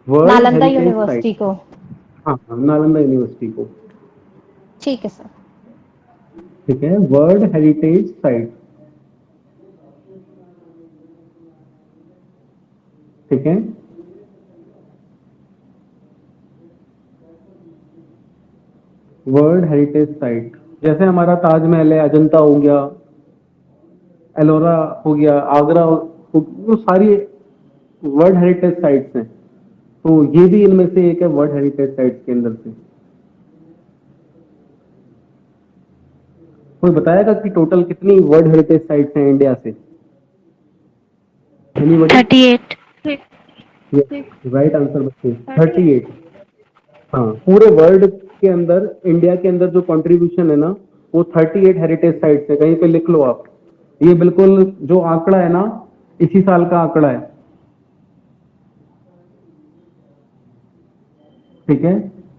world Nalanda heritage university site. को। हाँ, नालंदा यूनिवर्सिटी को। ठीक है सर। ठीक है, वर्ल्ड हेरिटेज साइट। ठीक है, वर्ल्ड हेरिटेज साइट। जैसे हमारा ताजमहल है, अजंता हो गया, एलोरा हो गया, आगरा वो सारी वर्ल्ड हेरिटेज साइट्स हैं। तो ये भी इनमें से एक है वर्ल्ड हेरिटेज साइट्स के अंदर से। कोई बताएगा कि टोटल कितनी वर्ल्ड हेरिटेज साइट्स हैं इंडिया से? एनीबॉडी? 38। राइट आंसर बच्चे 38। हाँ, पूरे वर्ल्ड के अंदर इंडिया के अंदर जो कंट्रीब्यूशन है ना वो 38 हेरिटेज साइट्स है। कहीं पे लिख लो आप, ये बिल्कुल जो आंकड़ा है ना इसी साल का आंकड़ा है, ठीक है।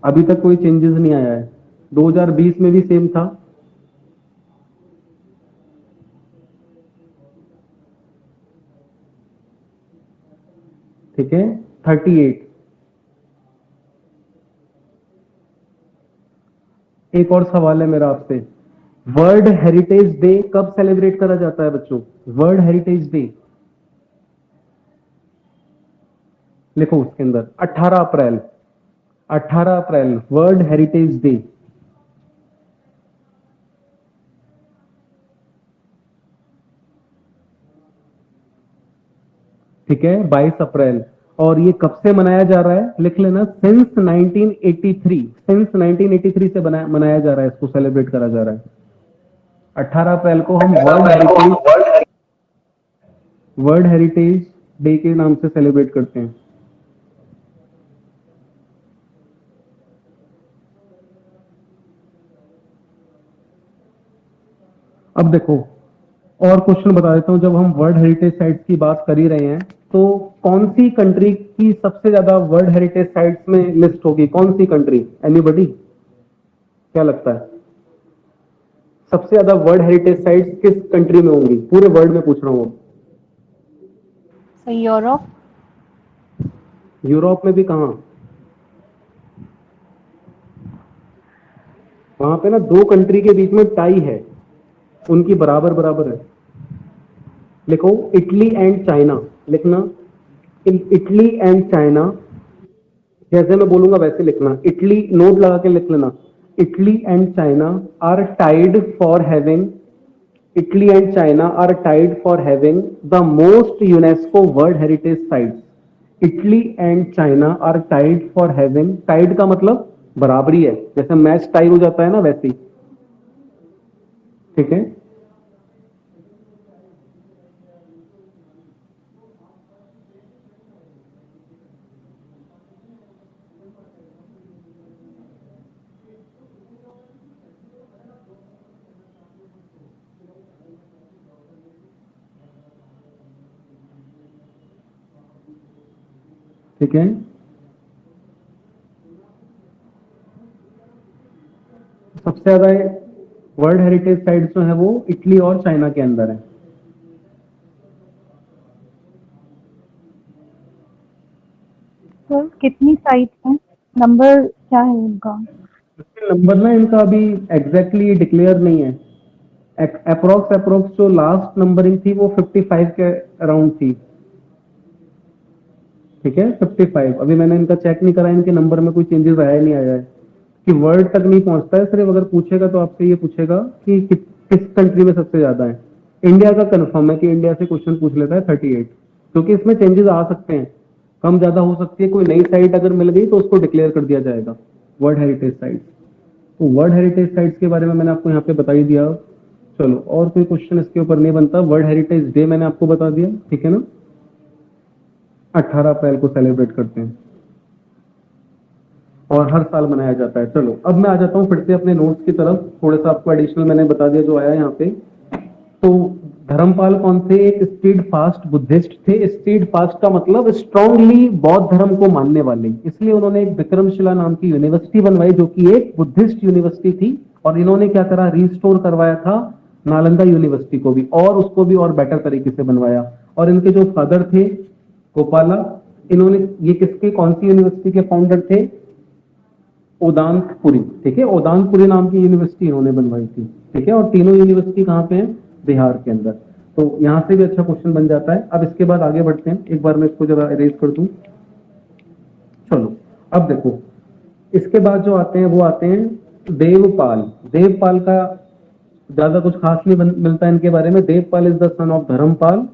अभी तक कोई चेंजेस नहीं आया है, 2020 में भी सेम था। ठीक है, 38। एक और सवाल है मेरा आपसे, वर्ल्ड हेरिटेज डे कब सेलिब्रेट करा जाता है बच्चों? वर्ल्ड हेरिटेज डे लिखो उसके अंदर 18 अप्रैल। 18 अप्रैल वर्ल्ड हेरिटेज डे। ठीक है, 22 अप्रैल। और ये कब से मनाया जा रहा है? लिख लेना, सिंस 1983। सिंस 1983 से मनाया जा रहा है, इसको सेलिब्रेट करा जा रहा है। 18 अप्रैल को हम वर्ल्ड हेरिटेज डे के नाम से सेलिब्रेट करते हैं। अब देखो और क्वेश्चन बता देता हूं, जब हम वर्ल्ड हेरिटेज साइट्स की बात कर ही रहे हैं तो कौन सी कंट्री की सबसे ज्यादा वर्ल्ड हेरिटेज साइट्स में लिस्ट होगी? कौन सी कंट्री? एनीबॉडी? क्या लगता है सबसे ज्यादा वर्ल्ड हेरिटेज साइट्स किस कंट्री में होंगी? पूरे वर्ल्ड में पूछ रहा हूं। यूरोप। यूरोप में भी कहां? वहां पे ना दो कंट्री के बीच में टाई है, उनकी बराबर बराबर है। लिखो इटली एंड चाइना। लिखना इटली एंड चाइना, जैसे मैं बोलूंगा वैसे लिखना। इटली नोट लगा के लिख लेना, Italy and China are tied for having, Italy and China are tied for having the most UNESCO World Heritage Sites. Italy and China are tied for having, tied का मतलब बराबरी है, जैसे मैच टाई हो जाता है ना वैसे ही। ठीक है, ठीक है। सबसे ज्यादा वर्ल्ड हेरिटेज साइट्स जो है वो इटली और चाइना के अंदर है। सर कितनी साइट्स हैं, नंबर क्या है इनका? नंबर ना इनका अभी एग्जैक्टली डिक्लेयर नहीं है। अप्रोक्स जो लास्ट नंबरिंग थी वो 55 के अराउंड थी। ठीक है, 55। अभी मैंने इनका चेक नहीं करा, इनके नंबर में कोई चेंजेस आया नहीं आया है कि वर्ल्ड तक नहीं पहुंचता है। सिर्फ अगर पूछेगा तो आपसे ये पूछेगा कि किस कंट्री में सबसे ज्यादा है। इंडिया का कंफर्म है कि इंडिया से क्वेश्चन पूछ लेता है 38, क्योंकि इसमें चेंजेस आ सकते हैं, कम ज्यादा हो सकती है। कोई नई साइट अगर मिल गई तो उसको डिक्लेयर कर दिया जाएगा वर्ल्ड हेरिटेज साइट। तो वर्ल्ड हेरिटेज साइट्स के बारे में मैंने आपको यहाँ पे बता ही दिया। चलो और कोई क्वेश्चन इसके ऊपर नहीं बनता। वर्ल्ड हेरिटेज डे मैंने आपको बता दिया, ठीक है ना, 18 अप्रैल को सेलिब्रेट करते हैं और हर साल मनाया जाता है। चलो अब मैं आ जाता हूँ फिर से अपने नोट्स की तरफ। थोड़ा सा आपको एडिशनल मैंने बता दिया जो आया यहाँ पे। तो धर्मपाल कौन थे? एक स्टीड फास्ट बुद्धिस्ट थे। स्टीड फास्ट का मतलब स्ट्रांगली बौद्ध धर्म को मानने वाले, इसलिए उन्होंने एक विक्रमशिला नाम की यूनिवर्सिटी बनवाई जो कि एक बुद्धिस्ट यूनिवर्सिटी थी। और इन्होंने क्या करा, रिस्टोर करवाया था नालंदा यूनिवर्सिटी को भी, और उसको भी और बेटर तरीके से बनवाया। और इनके जो फादर थे गोपाला, इन्होंने ये किसके कौन सी यूनिवर्सिटी के फाउंडर थे? ओदांतपुरी। ठीक है, ओदांतपुरी नाम की यूनिवर्सिटी इन्होंने बनवाई थी। ठीक है, और तीनों यूनिवर्सिटी कहाँ पे है? बिहार के अंदर। तो यहां से भी अच्छा क्वेश्चन बन जाता है। अब इसके बाद आगे बढ़ते हैं, एक बार मैं इसको जरा इरेज कर दूं। चलो अब देखो, इसके बाद जो आते हैं वो आते हैं देवपाल। देवपाल का ज्यादा कुछ खास नहीं मिलता है इनके बारे में। Devpal is the son of Dharmapal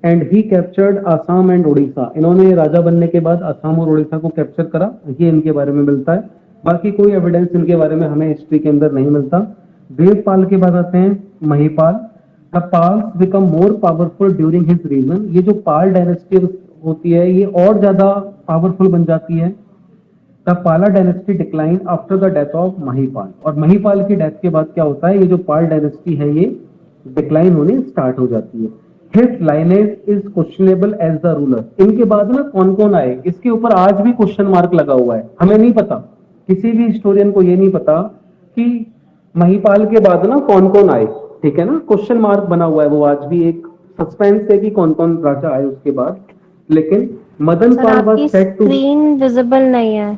and he captured Assam and Orissa. इन्होंने राजा बनने के बाद आसाम और उड़ीसा को कैप्चर करा, ये इनके बारे में मिलता है। बाकी कोई एविडेंस इनके बारे में हमें हिस्ट्री के अंदर नहीं मिलता। देवपाल के बाद आते हैं Mahipal. The Palas become more powerful during his reign. ये जो पाल डायनेस्टी होती है ये और ज्यादा पावरफुल बन जाती है। द पाला dynasty decline after the death of Mahipal. और महिपाल की डेथ के बाद क्या होता है, ये जो पाल डायनेस्टी है ये डिक्लाइन होने स्टार्ट हो जाती है। His lineage is questionable as the ruler. इनके बाद ना कौन कौन आए इसके ऊपर आज भी क्वेश्चन मार्क लगा हुआ है, हमें नहीं पता, किसी भी हिस्टोरियन को ये नहीं पता कि महिपाल के बाद ना कौन कौन आए, ठीक है ना, क्वेश्चन मार्क बना हुआ है, वो आज भी एक सस्पेंस है कि कौन कौन राजा आए उसके बाद। लेकिन मदन सर पाल वाज आपकी सेट टू। स्क्रीन विजिबल नहीं है।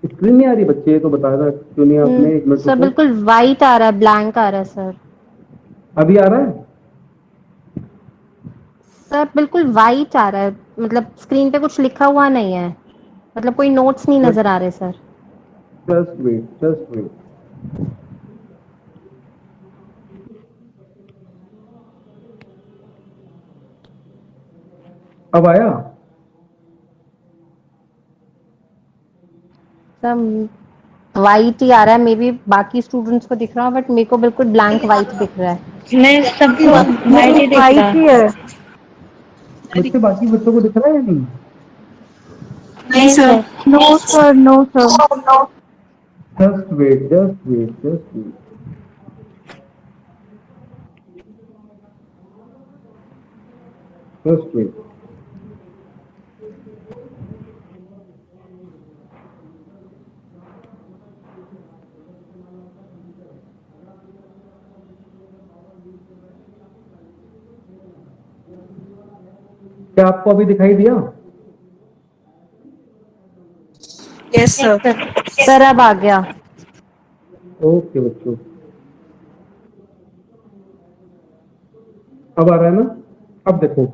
स्क्रीन नहीं आ रही बच्चे, ये तो बता रहा क्यों नहीं आपने, एक मिनट सर रुको। बिल्कुल वाइट आ रहा है, ब्लैंक आ रहा है सर। अभी आ रहा है? सर बिल्कुल वाइट आ रहा है, मतलब स्क्रीन पे कुछ लिखा हुआ नहीं है, मतलब कोई नोट्स नहीं नजर आ रहे sir. Just wait, just wait. अब आया? सर वाइट ही आ रहा है, मे बी बाकी स्टूडेंट्स को दिख रहा है बट मेरे को बिल्कुल ब्लैंक वाइट दिख रहा है। नहीं, सबको वाइट ही दिख रहा वाइट ही है। है। बच्चे, बाकी बच्चों को दिख रहा है या नहीं? नहीं sir. No sir, no sir. Just wait, just wait, just wait. Just wait. क्या आपको अभी दिखाई दिया? Yes sir. सर अब आ गया। ओके बच्चों, अब आ रहा है ना? अब देखो,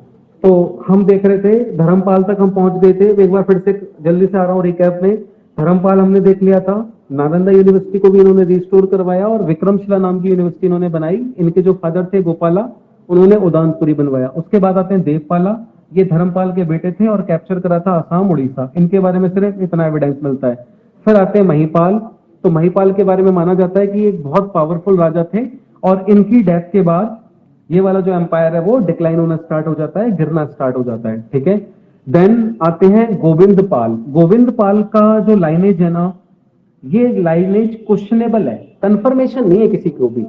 तो हम देख रहे थे धर्मपाल तक हम पहुंच गए थे। एक बार फिर से जल्दी से आ रहा हूँ रिकैप में। धर्मपाल हमने देख लिया था, नालंदा यूनिवर्सिटी को भी इन्होंने रिस्टोर करवाया और विक्रमशिला नाम की यूनिवर्सिटी इन्होंने बनाई। इनके जो फादर थे गोपाला, उन्होंने उदानपुरी बनवाया। उसके बाद आते हैं देवपाला, ये धर्मपाल के बेटे थे और कैप्चर करा था आसाम उड़ीसा। इनके बारे में सिर्फ इतना एविडेंस मिलता है। फिर आते हैं महिपाल। तो महिपाल के बारे में माना जाता है कि एक बहुत पावरफुल राजा थे और इनकी डेथ के बाद ये वाला जो एम्पायर है वो डिक्लाइन होना स्टार्ट हो जाता है, गिरना स्टार्ट हो जाता है, ठीक है। देन आते हैं गोविंद पाल। गोविंद पाल का जो लाइनेज है ना, ये लाइनेज क्वेश्चनेबल है, कंफर्मेशन नहीं है किसी को भी,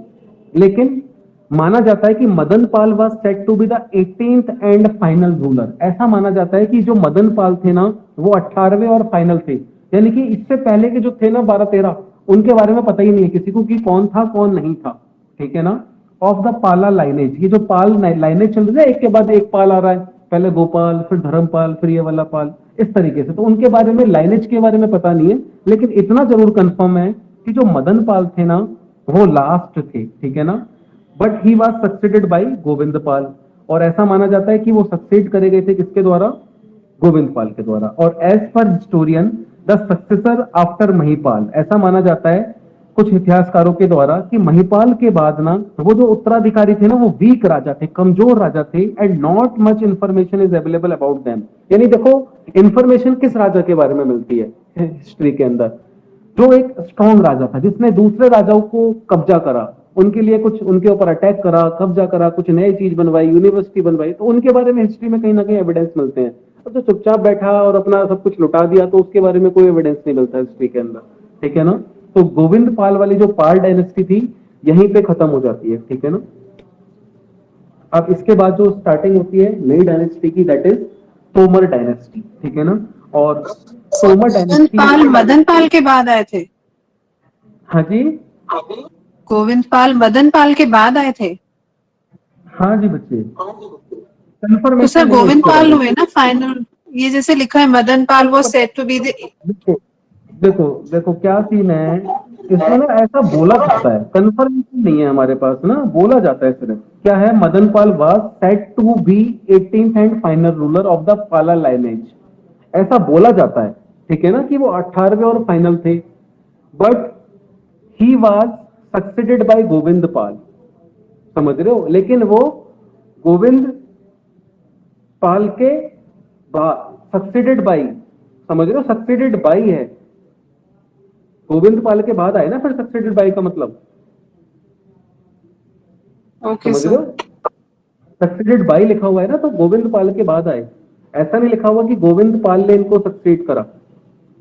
लेकिन माना जाता है कि Madan Pal was said to be the 18th and final ruler. ऐसा माना जाता है कि जो मदन पाल थे ना वो 18वें और फाइनल थे, यानी कि इससे पहले के जो थे ना 12-13, उनके बारे में पता ही नहीं है किसी को कि कौन था कौन नहीं था, ठीक है ना। ऑफ द पाला लाइनेज, ये जो पाल लाइनेज चल रही है एक के बाद एक पाल आ रहा है, पहले गोपाल फिर धर्मपाल फिर ये वाला पाल, इस तरीके से। तो उनके बारे में लाइनेज के बारे में पता नहीं है, लेकिन इतना जरूर कंफर्म है कि जो मदन पाल थे ना वो लास्ट थे, ठीक है ना। But he was succeeded by Govind Pal, और ऐसा माना जाता है कि वो सक्सेड करे गए थे किसके द्वारा, गोविंद पाल के द्वारा। और as per historian the successor after Mahipal, ऐसा माना जाता है कुछ इतिहासकारों के द्वारा कि महिपाल के बाद ना वो जो उत्तराधिकारी थे ना वो वीक राजा थे, कमजोर राजा थे, and not much information is available about them. यानी देखो इंफॉर्मेशन किस राजा के बारे में मिलती है हिस्ट्री के अंदर, जो एक स्ट्रॉन्ग राजा था जिसने दूसरे राजाओं को कब्जा करा, उनके लिए कुछ उनके ऊपर अटैक करा, कब्जा करा, कुछ नई चीज बनवाई, यूनिवर्सिटी बनवाई, तो उनके बारे में हिस्ट्री में कहीं ना कहीं एविडेंस मिलते हैं। अब तो चुपचाप बैठा और अपना सब कुछ लुटा दिया तो उसके बारे में कोई एविडेंस नहीं मिलता हिस्ट्री के अंदर, ठीक है ना। तो गोविंद पाल वाली जो पाल डायनेस्टी थी यहीं पे खत्म हो जाती है, ठीक है ना। अब इसके बाद जो स्टार्टिंग होती है नई डायनेस्टी की, दैट इज तोमर डायनेस्टी, ठीक है ना। और तोमर डायनेस्टी, मदन पाल के बाद आए थे। हाँ जी, गोविंद पाल मदन पाल के बाद आए थे। हाँ जी बच्चे, तो सर कंफर्मेशन गोविंद पाल हुए ना फाइनल, ये जैसे लिखा है मदन पाल वो सेट टू बी द। देखो देखो देखो क्या सीन है इसमें ना, ऐसा बोला जाता है, कंफर्मेशन नहीं है हमारे पास ना, बोला जाता है सिर्फ। क्या है, Madan Pal was said to be 18th and final ruler of the Pala lineage, ऐसा बोला जाता है, ठीक है ना, कि वो 18वें और फाइनल थे। But he was succeeded by Govind Pal, समझ रहे हो, लेकिन वो गोविंद पाल के बाद, सक्सीडेड बाई, समझ रहे हो, सक्सीडेड बाई है, गोविंद पाल के बाद आए ना फिर सक्सीडेड बाई का मतलब, ओके समझ रहे सर। हो, सक्सीडेड बाई लिखा हुआ है ना, तो गोविंद पाल के बाद आए, ऐसा नहीं लिखा हुआ कि गोविंद पाल ने इनको सक्सीड करा।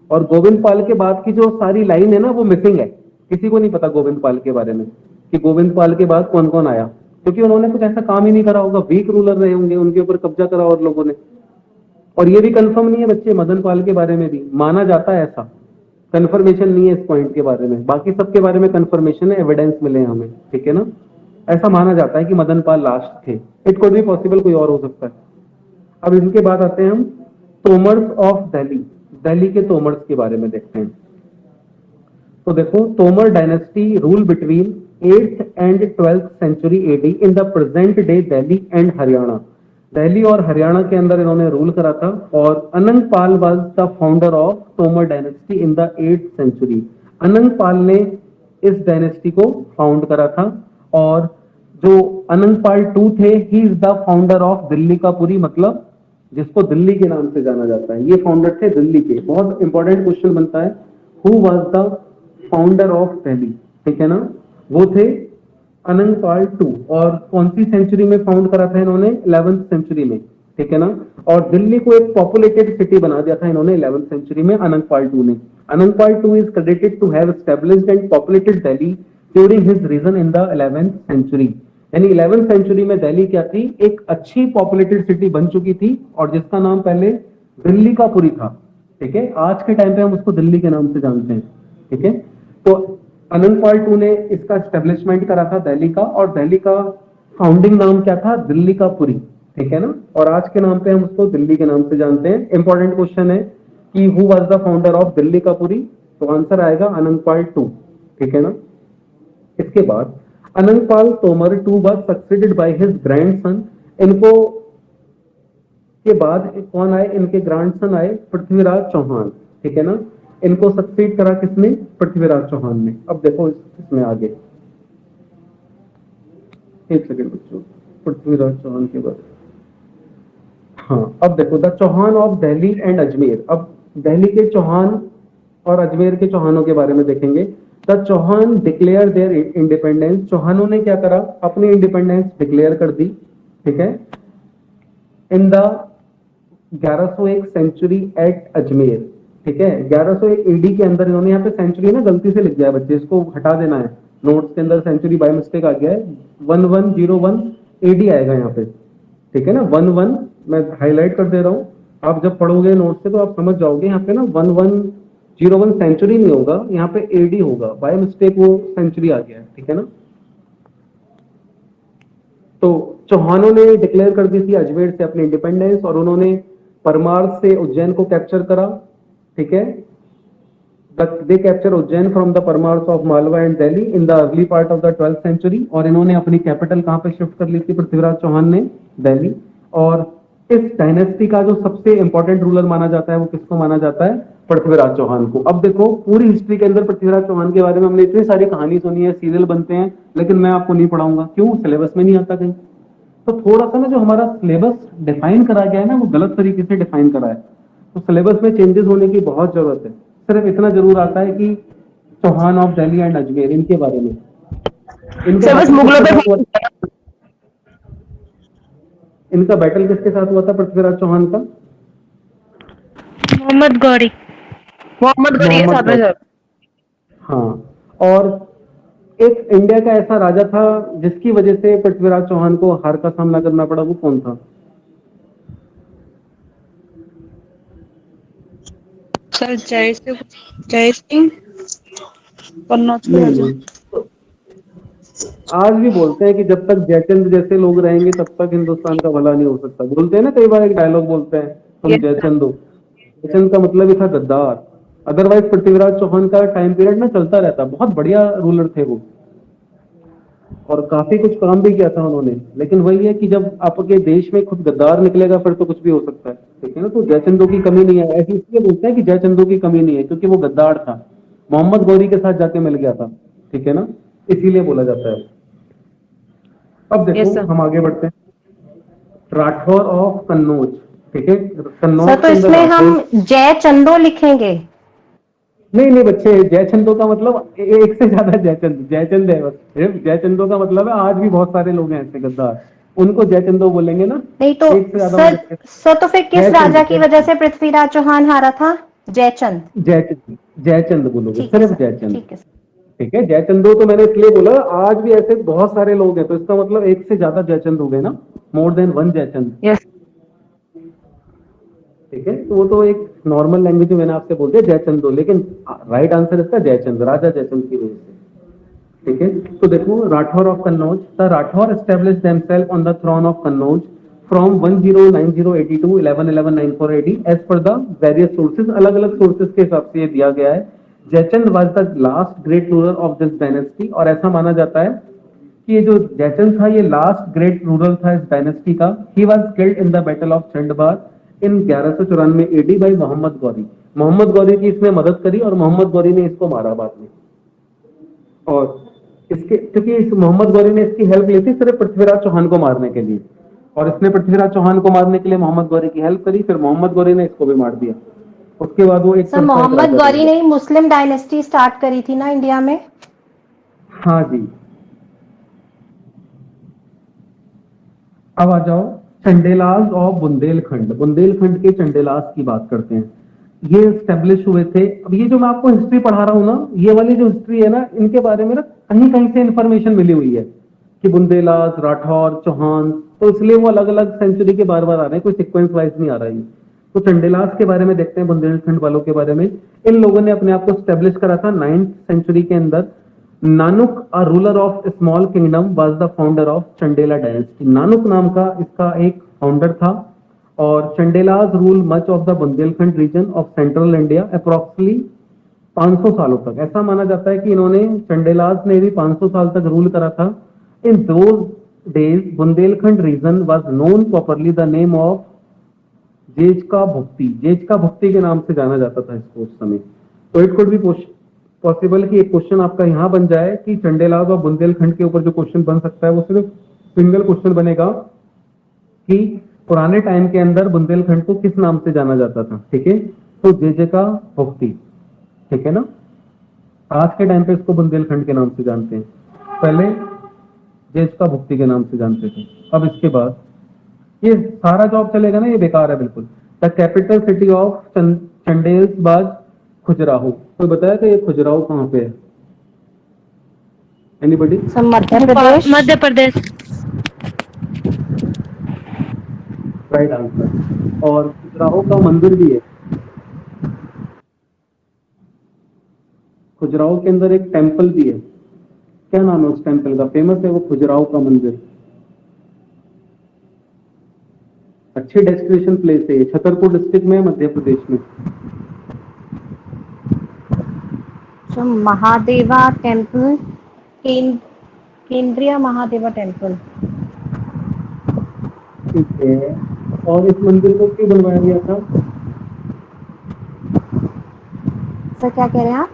और गोविंद पाल के बाद की जो सारी लाइन है ना वो मिसिंग है, किसी को नहीं पता गोविंद पाल के बारे में कि गोविंद पाल के बाद कौन कौन आया, क्योंकि उन्होंने कुछ ऐसा काम ही नहीं करा होगा, वीक रूलर रहे होंगे, उनके ऊपर कब्जा करा और लोगों ने। और ये भी कंफर्म नहीं है बच्चे, मदन पाल के बारे में भी माना जाता है ऐसा, कंफर्मेशन नहीं है इस पॉइंट के बारे में, बाकी सबके बारे में कंफर्मेशन है, एविडेंस मिले हैं हमें, ठीक है ना। ऐसा माना जाता है कि मदन पाल लास्ट थे, इट कुड भी पॉसिबल कोई और हो सकता है। अब इनके बाद आते हैं हम तोमर्स ऑफ दिल्ली, दिल्ली के तोमर्स के बारे में देखते हैं। तो देखो, Tomar dynasty rule between 8th and 12th century AD in the present day Delhi and Haryana, Delhi और हरियाणा के अंदर इन्होंने रूल करा था। और Anang Pal was the founder of Tomar dynasty in the 8th century, Anang Pal ने इस डायनेस्टी को फाउंड करा था। और जो अनंग पाल टू थे, ही is the founder of Delhi का पुरी, मतलब जिसको दिल्ली के नाम से जाना जाता है, ये फाउंडर थे दिल्ली के। बहुत इंपॉर्टेंट क्वेश्चन बनता है, who was the founder of Delhi, ठीक है ना, वो थे अनंग पाल टू। और कौन सी सेंचुरी में फाउंड करा था इन्होंने, 11th सेंचुरी में, ठीक है ना। और दिल्ली को एक पॉपुलेटेड सिटी बना दिया था इन्होंने 11th सेंचुरी में अनंग पाल टू ने। Anang Pal two is credited to have established and populated Delhi during his reign in the 11th century. यानी 11th सेंचुरी में दिल्ली क्या थी, एक अच्छी पॉपुलेटेड सिटी बन चुकी थी, और जिसका नाम पहले दिल्ली का पुरी था, ठीक है। आज के टाइम पे हम उसको दिल्ली के नाम से जानते हैं, ठीक है। तो अनंग पाल टू ने इसका एस्टेब्लिशमेंट करा था दिल्ली का, और दिल्ली का फाउंडिंग नाम क्या था, दिल्ली का पुरी, ठीक है ना। और आज के नाम पे हम उसको दिल्ली के नाम से जानते हैं। इंपॉर्टेंट क्वेश्चन है कि who was the founder of Delhi का पुरी, तो आंसर आएगा अनंग पाल टू, ठीक है ना। इसके बाद Anang Pal Tomar two was succeeded by his grandson, इनको के बाद कौन आए, इनके ग्रैंडसन आए पृथ्वीराज चौहान, ठीक है ना। इनको सक्सीड करा किसने, पृथ्वीराज चौहान ने। अब देखो इसमें आगे, एक सेकंड बच्चों, पृथ्वीराज चौहान के बाद, हाँ अब देखो, the Chauhan of Delhi and Ajmer. अब दिल्ली के चौहान और अजमेर के चौहानों के बारे में देखेंगे। The Chauhan declare their independence, चौहानों ने क्या करा, अपनी इंडिपेंडेंस डिक्लेयर कर दी, ठीक है, in the 1101 century at Ajmer, ठीक है। 1101 एडी के अंदर इन्होंने, यहाँ पे सेंचुरी ना गलती से लिख दिया है बच्चे, इसको हटा देना है, नोट्स के अंदर सेंचुरी बाय मिस्टेक आ गया है, 1101 एडी आएगा यहाँ पे, ठीक है ना। 11 मैं हाईलाइट कर दे रहा हूँ, आप जब पढ़ोगे नोट से तो आप समझ जाओगे, यहाँ पे ना 1101 सेंचुरी नहीं होगा, यहाँ पे एडी होगा, बाय मिस्टेक वो सेंचुरी आ गया है, ठीक है ना। तो चौहानों ने डिक्लेयर कर दी थी अजमेर से अपनी इंडिपेंडेंस, और उन्होंने परमार से उज्जैन को कैप्चर करा, ठीक है। They capture Ujjain from the Paramars of Malwa and Delhi in the early part of the 12th century. और इन्होंने अपनी कैपिटल कहां पे शिफ्ट कर ली थी पृथ्वीराज चौहान ने, दिल्ली। और इस डायनेस्टी का जो सबसे इंपॉर्टेंट रूलर माना जाता है वो किसको माना जाता है, पृथ्वीराज चौहान को। अब देखो, पूरी हिस्ट्री के अंदर पृथ्वीराज चौहान के बारे में हमने इतनी सारी कहानी सुनी है, सीरियल बनते हैं, लेकिन मैं आपको नहीं पढ़ाऊंगा, क्यों, सिलेबस में नहीं आता कहीं। तो थोड़ा सा ना जो हमारा सिलेबस डिफाइन करा गया है ना, वो गलत तरीके से डिफाइन करा है, तो सिलेबस में चेंजेस होने की बहुत जरूरत है। सिर्फ इतना जरूर आता है कि चौहान ऑफ दिल्ली एंड अजमेर, इनके बारे में, इनका बैटल किसके साथ हुआ था पृथ्वीराज चौहान का, मोहम्मद गौरी के साथ में सर। हाँ। और एक इंडिया का ऐसा राजा था जिसकी वजह से पृथ्वीराज चौहान को हार का सामना करना पड़ा, वो कौन था, सर जय सिंह नहीं। आज भी बोलते हैं कि जब तक जयचंद जैसे लोग रहेंगे तब तक हिंदुस्तान का भला नहीं हो सकता, बोलते हैं ना, कई बार एक डायलॉग बोलते हैं, तुम जयचंद हो। जयचंद का मतलब ही था गद्दार। अदरवाइज पृथ्वीराज चौहान का टाइम पीरियड ना चलता रहता, बहुत बढ़िया रूलर थे वो, और काफी कुछ काम भी किया था उन्होंने। लेकिन वही है कि जब आपके देश में खुद गद्दार निकलेगा फिर तो कुछ भी हो सकता है, ठीक है ना। तो जयचंदों की कमी नहीं है, ऐसे इसलिए बोलते हैं कि जयचंदों की कमी नहीं है, क्योंकि वो गद्दार था, मोहम्मद गौरी के साथ जाके मिल गया था, ठीक है ना, इसीलिए बोला जाता है। अब देखो, हम आगे बढ़ते हैं। राठौर ऑफ कन्नौज, ठीक है। कन्नौज सर तो के अंदर इसमें राठौर, हम जय चंदो लिखेंगे? नहीं नहीं बच्चे, जयचंदो का मतलब एक से ज्यादा जयचंद, जयचंद है बस। जयचंदो का मतलब है आज भी बहुत सारे लोग हैं ऐसे गद्दार, उनको जयचंदो बोलेंगे ना। नहीं तो एक से ज्यादा सर, मतलब सर तो फिर किस जयचंद, राजा की वजह से पृथ्वीराज चौहान हारा था? जयचंद। जयचंद, जयचंद बोलोगे, ठीक है सिर्फ सर, जयचंद। ठीक है सर। ठीक है, जयचंदो तो मैंने इसलिए बोला, आज भी ऐसे बहुत सारे लोग हैं, तो इसका मतलब एक से ज्यादा जयचंद हो गए ना, more than one Jaichand. Yes. ठीक है, तो वो तो एक नॉर्मल लैंग्वेज में मैंने आपसे बोल दिया जयचंदो, लेकिन राइट आंसर इसका जयचंद, राजा जयचंद की वजह से। ठीक है, तो देखो Rathore of Kannauj, the Rathore established themselves on the throne of Kannauj from 109082 111194 AD as per the various sources, अलग अलग सोर्सेज के हिसाब से ये दिया गया है। Jaichand was the last great ruler of this dynasty, और ऐसा माना जाता है कि ये जो जयचंद था ये लास्ट ग्रेट रूलर था इस डायनेस्टी का। He was killed in the battle of Chandawar in 1194 AD by Mohammad Ghori. Mohammad Ghori की इसने मदद करी और मोहम्मद गौरी ने इसको मारा बाद में। और इसके क्योंकि इस मोहम्मद गौरी ने इसकी हेल्प ली थी सिर्फ पृथ्वीराज चौहान को मारने के लिए, और इसने पृथ्वीराज चौहान को मारने के लिए मोहम्मद गौरी की हेल्प करी, फिर मोहम्मद गौरी ने इसको भी मार दिया। उसके बाद वो एक सर तरफा एक मोहम्मद राजा बन गौरी गया। ने ही मुस्लिम डायनेस्टी स्टार्ट करी थी ना इंडिया में? हाँ जी। अब आ जाओ चंडेलाज ऑफ बुंदेलखंड। बुंदेलखंड के चंडेलाज की बात करते हैं। ये स्टेब्लिश हुए थे। अब ये जो मैं आपको हिस्ट्री पढ़ा रहा हूं ना, ये वाली जो हिस्ट्री है ना, इनके बारे में ना कहीं कहीं से इंफॉर्मेशन मिली हुई है कि बुंदेलाज, राठौर, चौहान, तो इसलिए वो अलग अलग सेंचुरी के बार बार आ रहे हैं, कोई सिक्वेंस वाइज नहीं आ रहा है। तो चंडेलाज के बारे में देखते हैं, बुंदेलखंड वालों के बारे में। इन लोगों ने अपने आप को स्टेब्लिश करा था 9th सेंचुरी के अंदर। नानुक, a ruler of a small kingdom, was the founder of Chandela dynasty. Nannuk नाम का इसका एक फाउंडर था, और Chandelas rule much of the Bundelkhand region of central India approximately 500 सालों तक। ऐसा माना जाता है कि इन्होंने, चंडेलाज ने भी 500 साल तक रूल करा था। In those days Bundelkhand region was known properly the name of Jejaka Bhukti. Jejaka Bhukti के नाम से जाना जाता था इसको उस समय। तो इट कुड बी पॉसिबल कि एक क्वेश्चन आपका यहां बन जाए कि चंडेलाज और बुंदेलखंड के ऊपर जो क्वेश्चन बन सकता है वो सिर्फ सिंगल क्वेश्चन बनेगा कि पुराने टाइम के अंदर बुंदेलखंड को किस नाम से जाना जाता था। ठीक है, तो जेजेका भुक्ति। ठीक है ना, आज के टाइम पे इसको बुंदेलखंड के नाम से जानते हैं, पहले जेजका भुक्ति के नाम से जानते थे। अब इसके बाद ये सारा जॉब चलेगा ना, ये बेकार है बिल्कुल। द कैपिटल सिटी ऑफ चंडेल्स बाज खुजराहो। कोई बताया कि ये खुजराहो कहाँ पे है? Anybody? Sir Madhya Pradesh. Madhya Pradesh. Right answer. और खुजराहो का मंदिर भी है। खुजराहो के अंदर एक टेम्पल भी है। क्या नाम है उस टेम्पल का? फेमस है वो खुजराहो का मंदिर। अच्छी डेस्टिनेशन प्लेस है ये, छतरपुर डिस्ट्रिक्ट में, मध्य प्रदेश में। सर महादेवा टेम्पल, केंद्रीय महादेवा टेम्पल। ठीक है, और इस मंदिर को क्यों बनवाया गया था? सर क्या कह रहे हैं आप?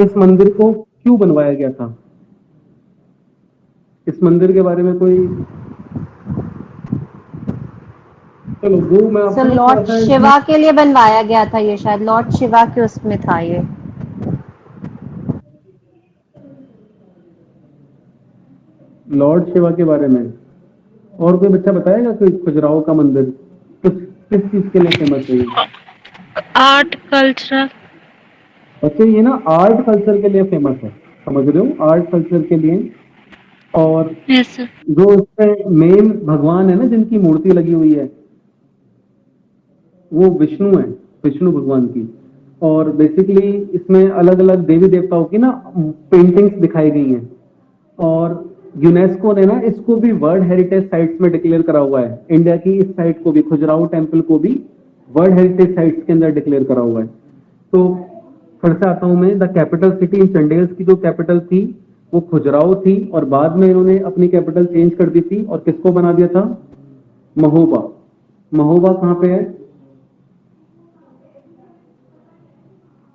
इस मंदिर को क्यों बनवाया गया था? इस मंदिर के बारे में कोई, चलो वो मैं आपको सर ना लॉर्ड थोड़ा सा शिवा के लिए बनवाया गया था ये, शायद लॉर्ड शिवा के उसमें था ये। लॉर्ड शिवा के बारे में और कोई बच्चा बताएगा कोई? खुजराहो का मंदिर किस किस चीज के लिए फेमस है ये? Art culture. बच्चे ये ना आर्ट कल्चर के लिए फेमस है, समझ रहे हो, आर्ट कल्चर के लिए। और यस सर। जो इसमें मेन भगवान है ना जिनकी मूर्ति लगी हुई है, वो विष्णु है, विष्णु भगवान की। और बेसिकली इसमें अलग अलग देवी देवताओं की ना पेंटिंग्स दिखाई गई हैं, और यूनेस्को ने ना इसको भी वर्ल्ड हेरिटेज साइट्स में डिक्लेयर करा हुआ है। इंडिया की इस साइट को भी, खुजराहो टेम्पल को भी वर्ल्ड हेरिटेज साइट्स के अंदर डिक्लेयर करा हुआ है। तो फिर से आता हूं मैं, द कैपिटल सिटी इन चंडेल्स की जो कैपिटल थी वो खुजराहो थी, और बाद में इन्होंने अपनी कैपिटल चेंज कर दी थी और किसको बना दिया था? महोबा। महोबा कहां पे है?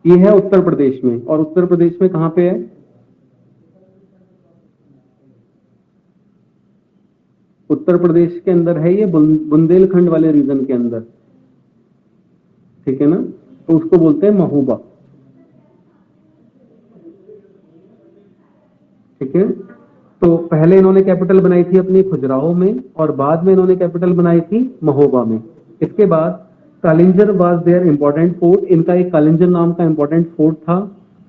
ये है उत्तर प्रदेश में। और उत्तर प्रदेश में कहां पे है? उत्तर प्रदेश के अंदर है ये, बुंदेलखंड वाले रीजन के अंदर, ठीक है ना, तो उसको बोलते हैं महोबा, ठीक है। तो पहले इन्होंने कैपिटल बनाई थी अपनी खजुराहो में और बाद में इन्होंने कैपिटल बनाई थी महोबा में। इसके बाद Kalinjar was there important fort, इनका एक कालिंजर नाम का इंपॉर्टेंट फोर्ट था।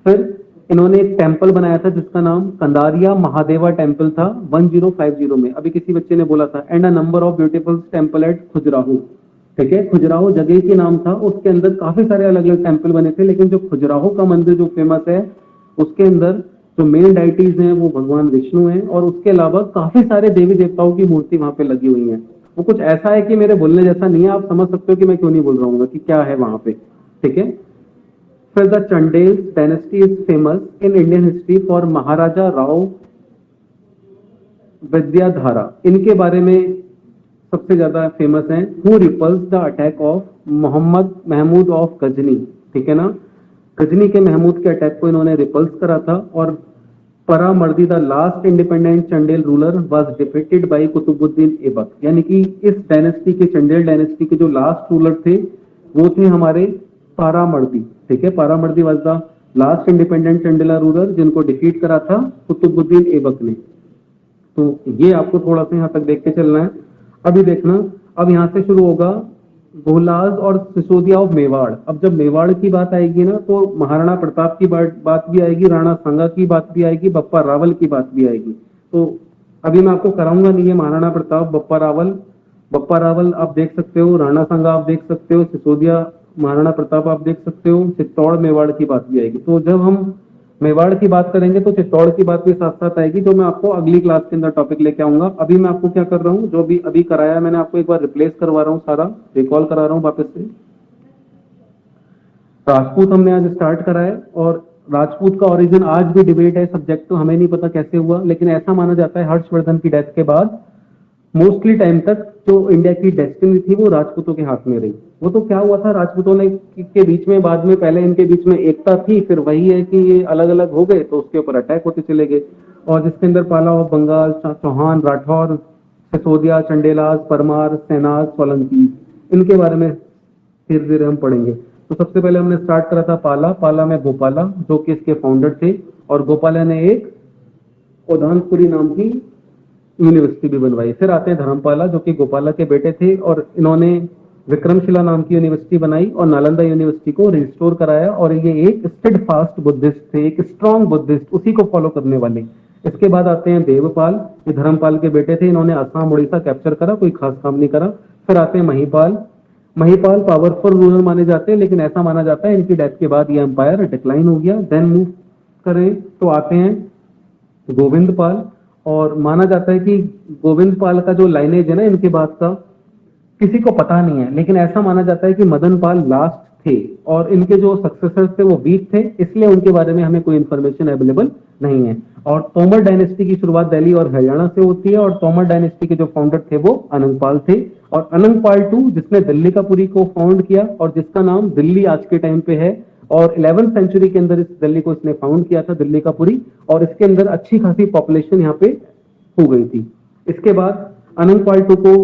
फिर इन्होंने एक टेम्पल बनाया था जिसका नाम कंदारिया महादेवा टेम्पल था 1050 में, अभी किसी बच्चे ने बोला था, and a number of beautiful temple at Khajuraho, ठीक है। खजुराहो जगह के नाम था, उसके अंदर काफी सारे अलग अलग टेम्पल बने थे, लेकिन जो खजुराहो का मंदिर जो फेमस है उसके अंदर जो मेन डाइटीज हैं वो भगवान विष्णु हैं और उसके अलावा काफी सारे देवी देवताओं की मूर्ति वहां पे लगी हुई है। वो कुछ ऐसा है कि मेरे बोलने जैसा नहीं है, आप समझ सकते हो कि मैं क्यों नहीं बोल रहा हूँ कि क्या है वहां पे, ठीक है। फिर the Chandel dynasty is famous in Indian history for Maharaja Rao Vidyadhara, इनके बारे में सबसे ज्यादा फेमस है। Who repulse the attack of Mohammad Mahmud of Ghazni, ठीक है ना, गजनी के महमूद के अटैक को इन्होंने रिपल्स करा था। और Paramardi the last independent Chandel ruler was defeated by Qutbuddin Aibak, यानी कि इस डायनेस्टी के, चंडेल डायनेस्टी के जो लास्ट रूलर थे वो थे हमारे पारामर्दी, ठीक है। Paramardi was the last independent Chandela ruler जिनको डिफीट करा था कुतुबुद्दीन ऐबक ने। तो ये आपको थोड़ा सा यहाँ तक देख के चलना है। अभी देखना, अब यहाँ से शुरू होगा गोलाज और सिसोदिया ऑफ मेवाड़। अब जब मेवाड़ की बात आएगी ना तो महाराणा प्रताप की बात भी आएगी, राणा सांगा की बात भी आएगी, बप्पा रावल की बात भी आएगी। तो अभी मैं आपको कराऊंगा नहीं है महाराणा प्रताप, बप्पा रावल आप देख सकते हो, राणा सांगा आप देख सकते हो, सिसोदिया महाराणा प्रताप आप देख सकते हो, चित्तौड़ मेवाड़ की बात भी आएगी। तो जब हम मेवाड़ की बात करेंगे तो चित्तौड़ की बात भी साथ साथ आएगी, जो मैं आपको अगली क्लास के अंदर टॉपिक लेके आऊंगा। अभी मैं आपको क्या कर रहा हूँ, जो भी अभी कराया मैंने आपको एक बार रिप्लेस करवा रहा हूँ, सारा रिकॉल करा रहा हूँ वापस से। राजपूत हमने आज स्टार्ट करा है और राजपूत का ओरिजिन आज भी डिबेट है, सब्जेक्ट तो हमें नहीं पता कैसे हुआ, लेकिन ऐसा माना जाता है हर्षवर्धन की डेथ के बाद मोस्टली टाइम तक जो इंडिया की डेस्टिनी थी वो राजपूतों के हाथ में रही। वो तो क्या हुआ था, राजपूतों ने के बीच में, बाद में पहले इनके बीच में एकता थी, फिर वही है कि ये अलग अलग हो गए तो उसके ऊपर अटैक होते चले गए, और जिसके अंदर पाला ऑफ बंगाल, चौहान, राठौर, सिसोदिया, चंडेलाज, परमार, सेनाज, सोलंकी, इनके बारे में धीरे धीरे हम पढ़ेंगे। तो सबसे पहले हमने स्टार्ट करा था पाला में गोपाला जो कि इसके फाउंडर थे, और गोपाला ने एक उदानपुरी नाम की यूनिवर्सिटी भी बनवाई। फिर आते हैं धर्मपाला जो कि गोपाला के बेटे थे, और इन्होंने विक्रमशिला नाम की यूनिवर्सिटी बनाई और नालंदा यूनिवर्सिटी को रिस्टोर कराया, और ये एक स्टेडफास्ट बुद्धिस्ट थे, एक स्ट्रॉन्ग बुद्धिस्ट, उसी को फॉलो करने वाले। इसके बाद आते हैं देवपाल, ये धर्मपाल के बेटे थे, इन्होंने असम उड़ीसा कैप्चर करा, कोई खास काम नहीं करा। फिर आते हैं महिपाल पावरफुल रूलर माने जाते हैं, लेकिन ऐसा माना जाता है इनकी डेथ के बाद ये एम्पायर डिक्लाइन हो गया। देन मूव करें तो आते हैं गोविंदपाल, और माना जाता है कि गोविंदपाल का जो लाइनेज है ना इनके बाद का किसी को पता नहीं है, लेकिन ऐसा माना जाता है कि मदनपाल लास्ट थे और इनके जो सक्सेसर्स थे वो वीक थे, इसलिए उनके बारे में हमें कोई इंफॉर्मेशन अवेलेबल नहीं है। और तोमर डायनेस्टी की शुरुआत दिल्ली और हरियाणा से होती है, और तोमर डायनेस्टी के जो फाउंडर थे वो अनंगपाल थे, और अनंगपाल II जिसने दिल्ली का पुरी को फाउंड किया और जिसका नाम दिल्ली आज के टाइम पे है, और 11वीं सेंचुरी के अंदर इस दिल्ली को इसने फाउंड किया था, दिल्ली का पुरी, और इसके अंदर अच्छी खासी पॉपुलेशन यहाँ पे हो गई थी। इसके बाद अनंगपाल II को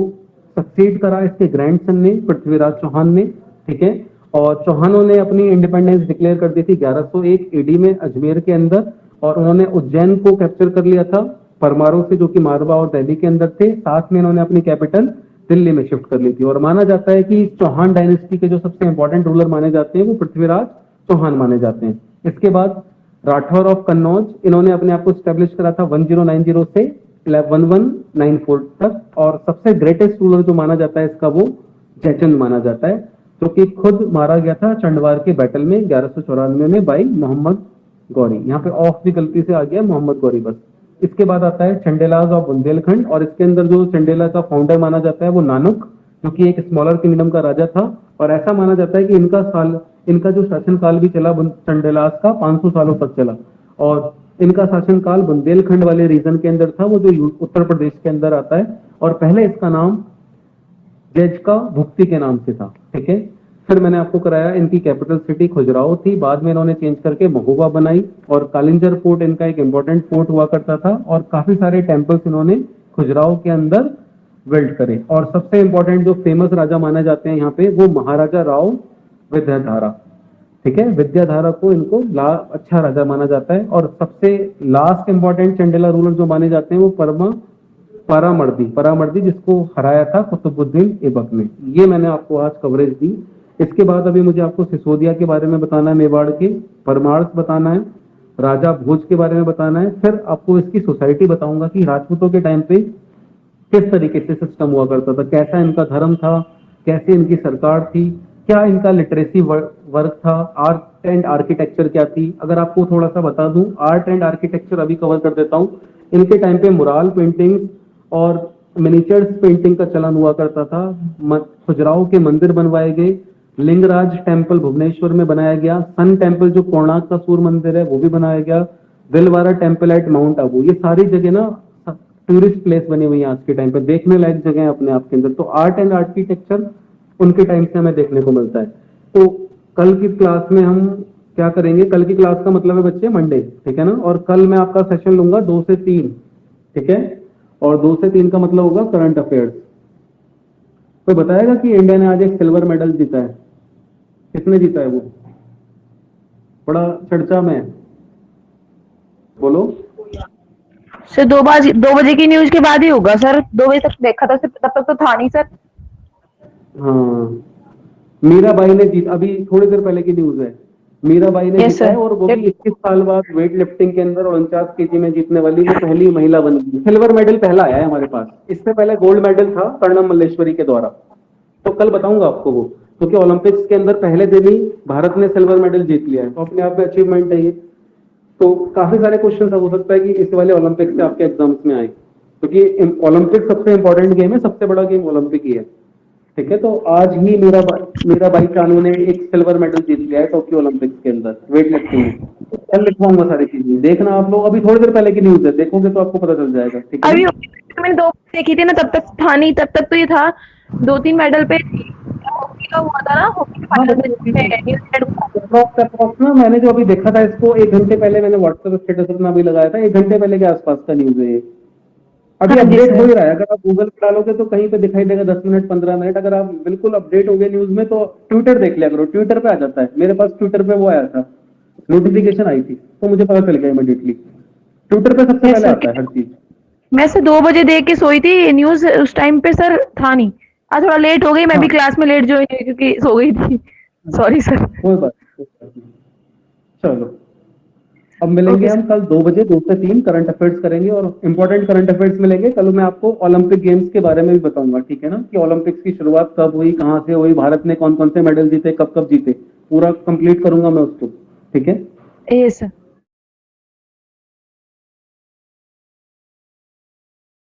सक्सीड करा इसके ग्रैंडसन ने, पृथ्वीराज चौहान ने, ठीक है। और चौहानों ने अपनी इंडिपेंडेंस डिक्लेयर कर दी थी 1101 AD में अजमेर के अंदर, और उन्होंने उज्जैन को कैप्चर कर लिया था परमारों से, जो कि मारवा और दिल्ली के अंदर थे। साथ में इन्होंने अपनी कैपिटल दिल्ली में शिफ्ट कर ली थी, और माना जाता है कि चौहान डायनेस्टी के जो सबसे इंपॉर्टेंट रूलर माने जाते हैं वो पृथ्वीराज चौहान माने जाते हैं। इसके बाद राठौर ऑफ कन्नौज, इन्होंने अपने आप को स्टैब्लिश करा था 1090 से 1194 तक, और सबसे ग्रेटेस्ट रूलर जो माना जाता है इसका वो जयचंद माना जाता है, जो कि खुद मारा गया था चंडवार के बैटल में 1194 में बाई मोहम्मद गौरी। यहाँ पे ऑफ भी गलती से आ गया मोहम्मद गौरी बस। इसके बाद आता है चंडेलाज ऑफ बुंदेलखंड, और इसके अंदर जो चंडेला का फाउंडर माना जाता है वो नानक, जो कि एक स्मॉलर किंगडम का राजा था, और ऐसा माना जाता है कि इनका जो शासनकाल भी चला चंडेलाज का 500 सालों तक चला, और इनका शासनकाल बुंदेलखंड वाले रीजन के अंदर था, वो जो उत्तर प्रदेश के अंदर आता है, और पहले इसका नाम जज का भुक्ति के नाम से था, ठीक है। फिर मैंने आपको कराया इनकी कैपिटल सिटी खजुराहो थी, बाद में इन्होंने चेंज करके महोबा बनाई, और कालिंजर फोर्ट इनका एक इंपॉर्टेंट फोर्ट हुआ करता था, और काफी सारे टेम्पल्स इन्होंने खजुराहो के अंदर वेल्ट करे। और सबसे इंपॉर्टेंट जो फेमस राजा माने जाते हैं यहाँ पे वो महाराजा राव विद्याधरा, ठीक है, विद्याधरा को इनको अच्छा राजा माना जाता है। और सबसे लास्ट इंपॉर्टेंट चंडेला रूलर जो माने जाते हैं वो परामर्दी जिसको हराया था कुतुबुद्दीन ऐबक ने। ये मैंने आपको आज कवरेज दी। इसके बाद अभी मुझे आपको सिसोदिया के बारे में बताना है, मेवाड़ के परमार्थ बताना है, राजा भोज के बारे में बताना है, फिर आपको इसकी सोसाइटी बताऊंगा कि राजपूतों के टाइम पे किस तरीके से सिस्टम हुआ करता था, कैसा इनका धर्म था, कैसे इनकी सरकार थी, क्या इनका लिटरेसी वर्क था, आर्ट एंड आर्किटेक्चर क्या थी। अगर आपको थोड़ा सा बता दूं, आर्ट एंड आर्किटेक्चर अभी कवर कर देता हूं। इनके टाइम पे मुराल पेंटिंग और मिनिचर्स पेंटिंग का चलन हुआ करता था। खजुराहो के मंदिर बनवाए गए, लिंगराज टेम्पल भुवनेश्वर में बनाया गया, सन टेम्पल जो कोणार्क का सूर्य मंदिर है वो भी बनाया गया, Dilwara temple at mount Abu, ये सारी जगह ना टूरिस्ट प्लेस बनी हुई है आज के टाइम पे, देखने लायक जगह है अपने आप के अंदर। तो आर्ट एंड आर्किटेक्चर उनके टाइम से हमें देखने को मिलता है। तो कल की क्लास में हम क्या करेंगे, कल की क्लास का मतलब है बच्चे मंडे, ठीक है ना, और कल मैं आपका सेशन लूंगा 2 से 3, ठीक है, और 2 से 3 का मतलब होगा करंट अफेयर्स। तो बताएगा कि इंडिया ने आज एक सिल्वर मेडल जीता है, किसने जीता है वो, बड़ा चर्चा में है, बोलो। सर 2 बजे की न्यूज के बाद ही होगा सर, 2 बजे तक देखा था, तब तक तो था नहीं सर। हाँ, मीराबाई ने जीत, अभी थोड़ी देर पहले की न्यूज है, मीराबाई ने Yes, जीता है, sir. और वो भी 21 साल बाद वेट लिफ्टिंग के अंदर 49 केजी में जीतने वाली वो पहली महिला बन गई। सिल्वर मेडल पहला आया है हमारे पास, इससे पहले गोल्ड मेडल था कर्णम मल्लेश्वरी के द्वारा। तो कल बताऊंगा आपको वो, क्योंकि ओलंपिक्स के अंदर पहले दिन ही भारत ने सिल्वर मेडल जीत लिया है, तो अपने आप में अचीवमेंट है ये। तो काफी सारे क्वेश्चन हो सकता है कि इस वाले ओलंपिक से आपके एग्जाम्स में आए, क्योंकि ओलंपिक सबसे इंपॉर्टेंट गेम है, सबसे बड़ा गेम ओलंपिक ही है, ठीक है। तो आज ही मीराबाई चानू ने एक सिल्वर मेडल जीत लिया है टोक्यो ओलंपिक्स के अंदर वेट लिफ्टिंग में। कल लिखवाऊंगा सारी चीजें, देखना आप लोग, अभी थोड़ी देर पहले की न्यूज है, देखोगे तो आपको पता चल जाएगा, ठीक है। अभी मैंने 2 देखी थी ना, तब तक था नहीं, तब तक तो ये था 2-3 मेडल पे हॉकी का हुआ था ना, हॉकी ना मैंने जो अभी देखा था इसको 1 घंटे पहले, मैंने व्हाट्सएप स्टेटस अपना भी लगाया था, 1 घंटे पहले के आसपास का न्यूज है ये। अभी हाँ जी अपडेट सर। हो ही रहा है, अगर आप गूगल पे डालोगे तो कहीं पे दिखाई देगा 10 मिनट 15 मिनट। अगर आप बिल्कुल अपडेट हो गए न्यूज में तो ट्विटर देख लिया करो, ट्विटर पे आ जाता है, मेरे पास ट्विटर पे वो आया था, नोटिफिकेशन आई थी, तो मुझे पता चल गया इमीडिएटली, ट्विटर पे सबसे Yes, पहले sir. आता है हर चीज। मैं से 2 बजे देख के सोई थी न्यूज, उस टाइम पे सर था नहीं। आज थोड़ा लेट हो गई, मैं भी हाँ। क्लास में लेट ज्वाइन हुई क्योंकि सो गई थी, सॉरी सर। कोई बात नहीं। चलो अब मिलेंगे हम कल 2 बजे, 2 से 3 करंट अफेयर्स करेंगे, और इंपॉर्टेंट करंट अफेयर्स मिलेंगे। कल मैं आपको ओलंपिक गेम्स के बारे में भी बताऊंगा, ठीक है ना, कि ओलंपिक्स की शुरुआत कब हुई, कहाँ से हुई, भारत ने कौन कौन से मेडल जीते, कब कब जीते, पूरा कंप्लीट करूंगा मैं उसको, ठीक है। Yes sir.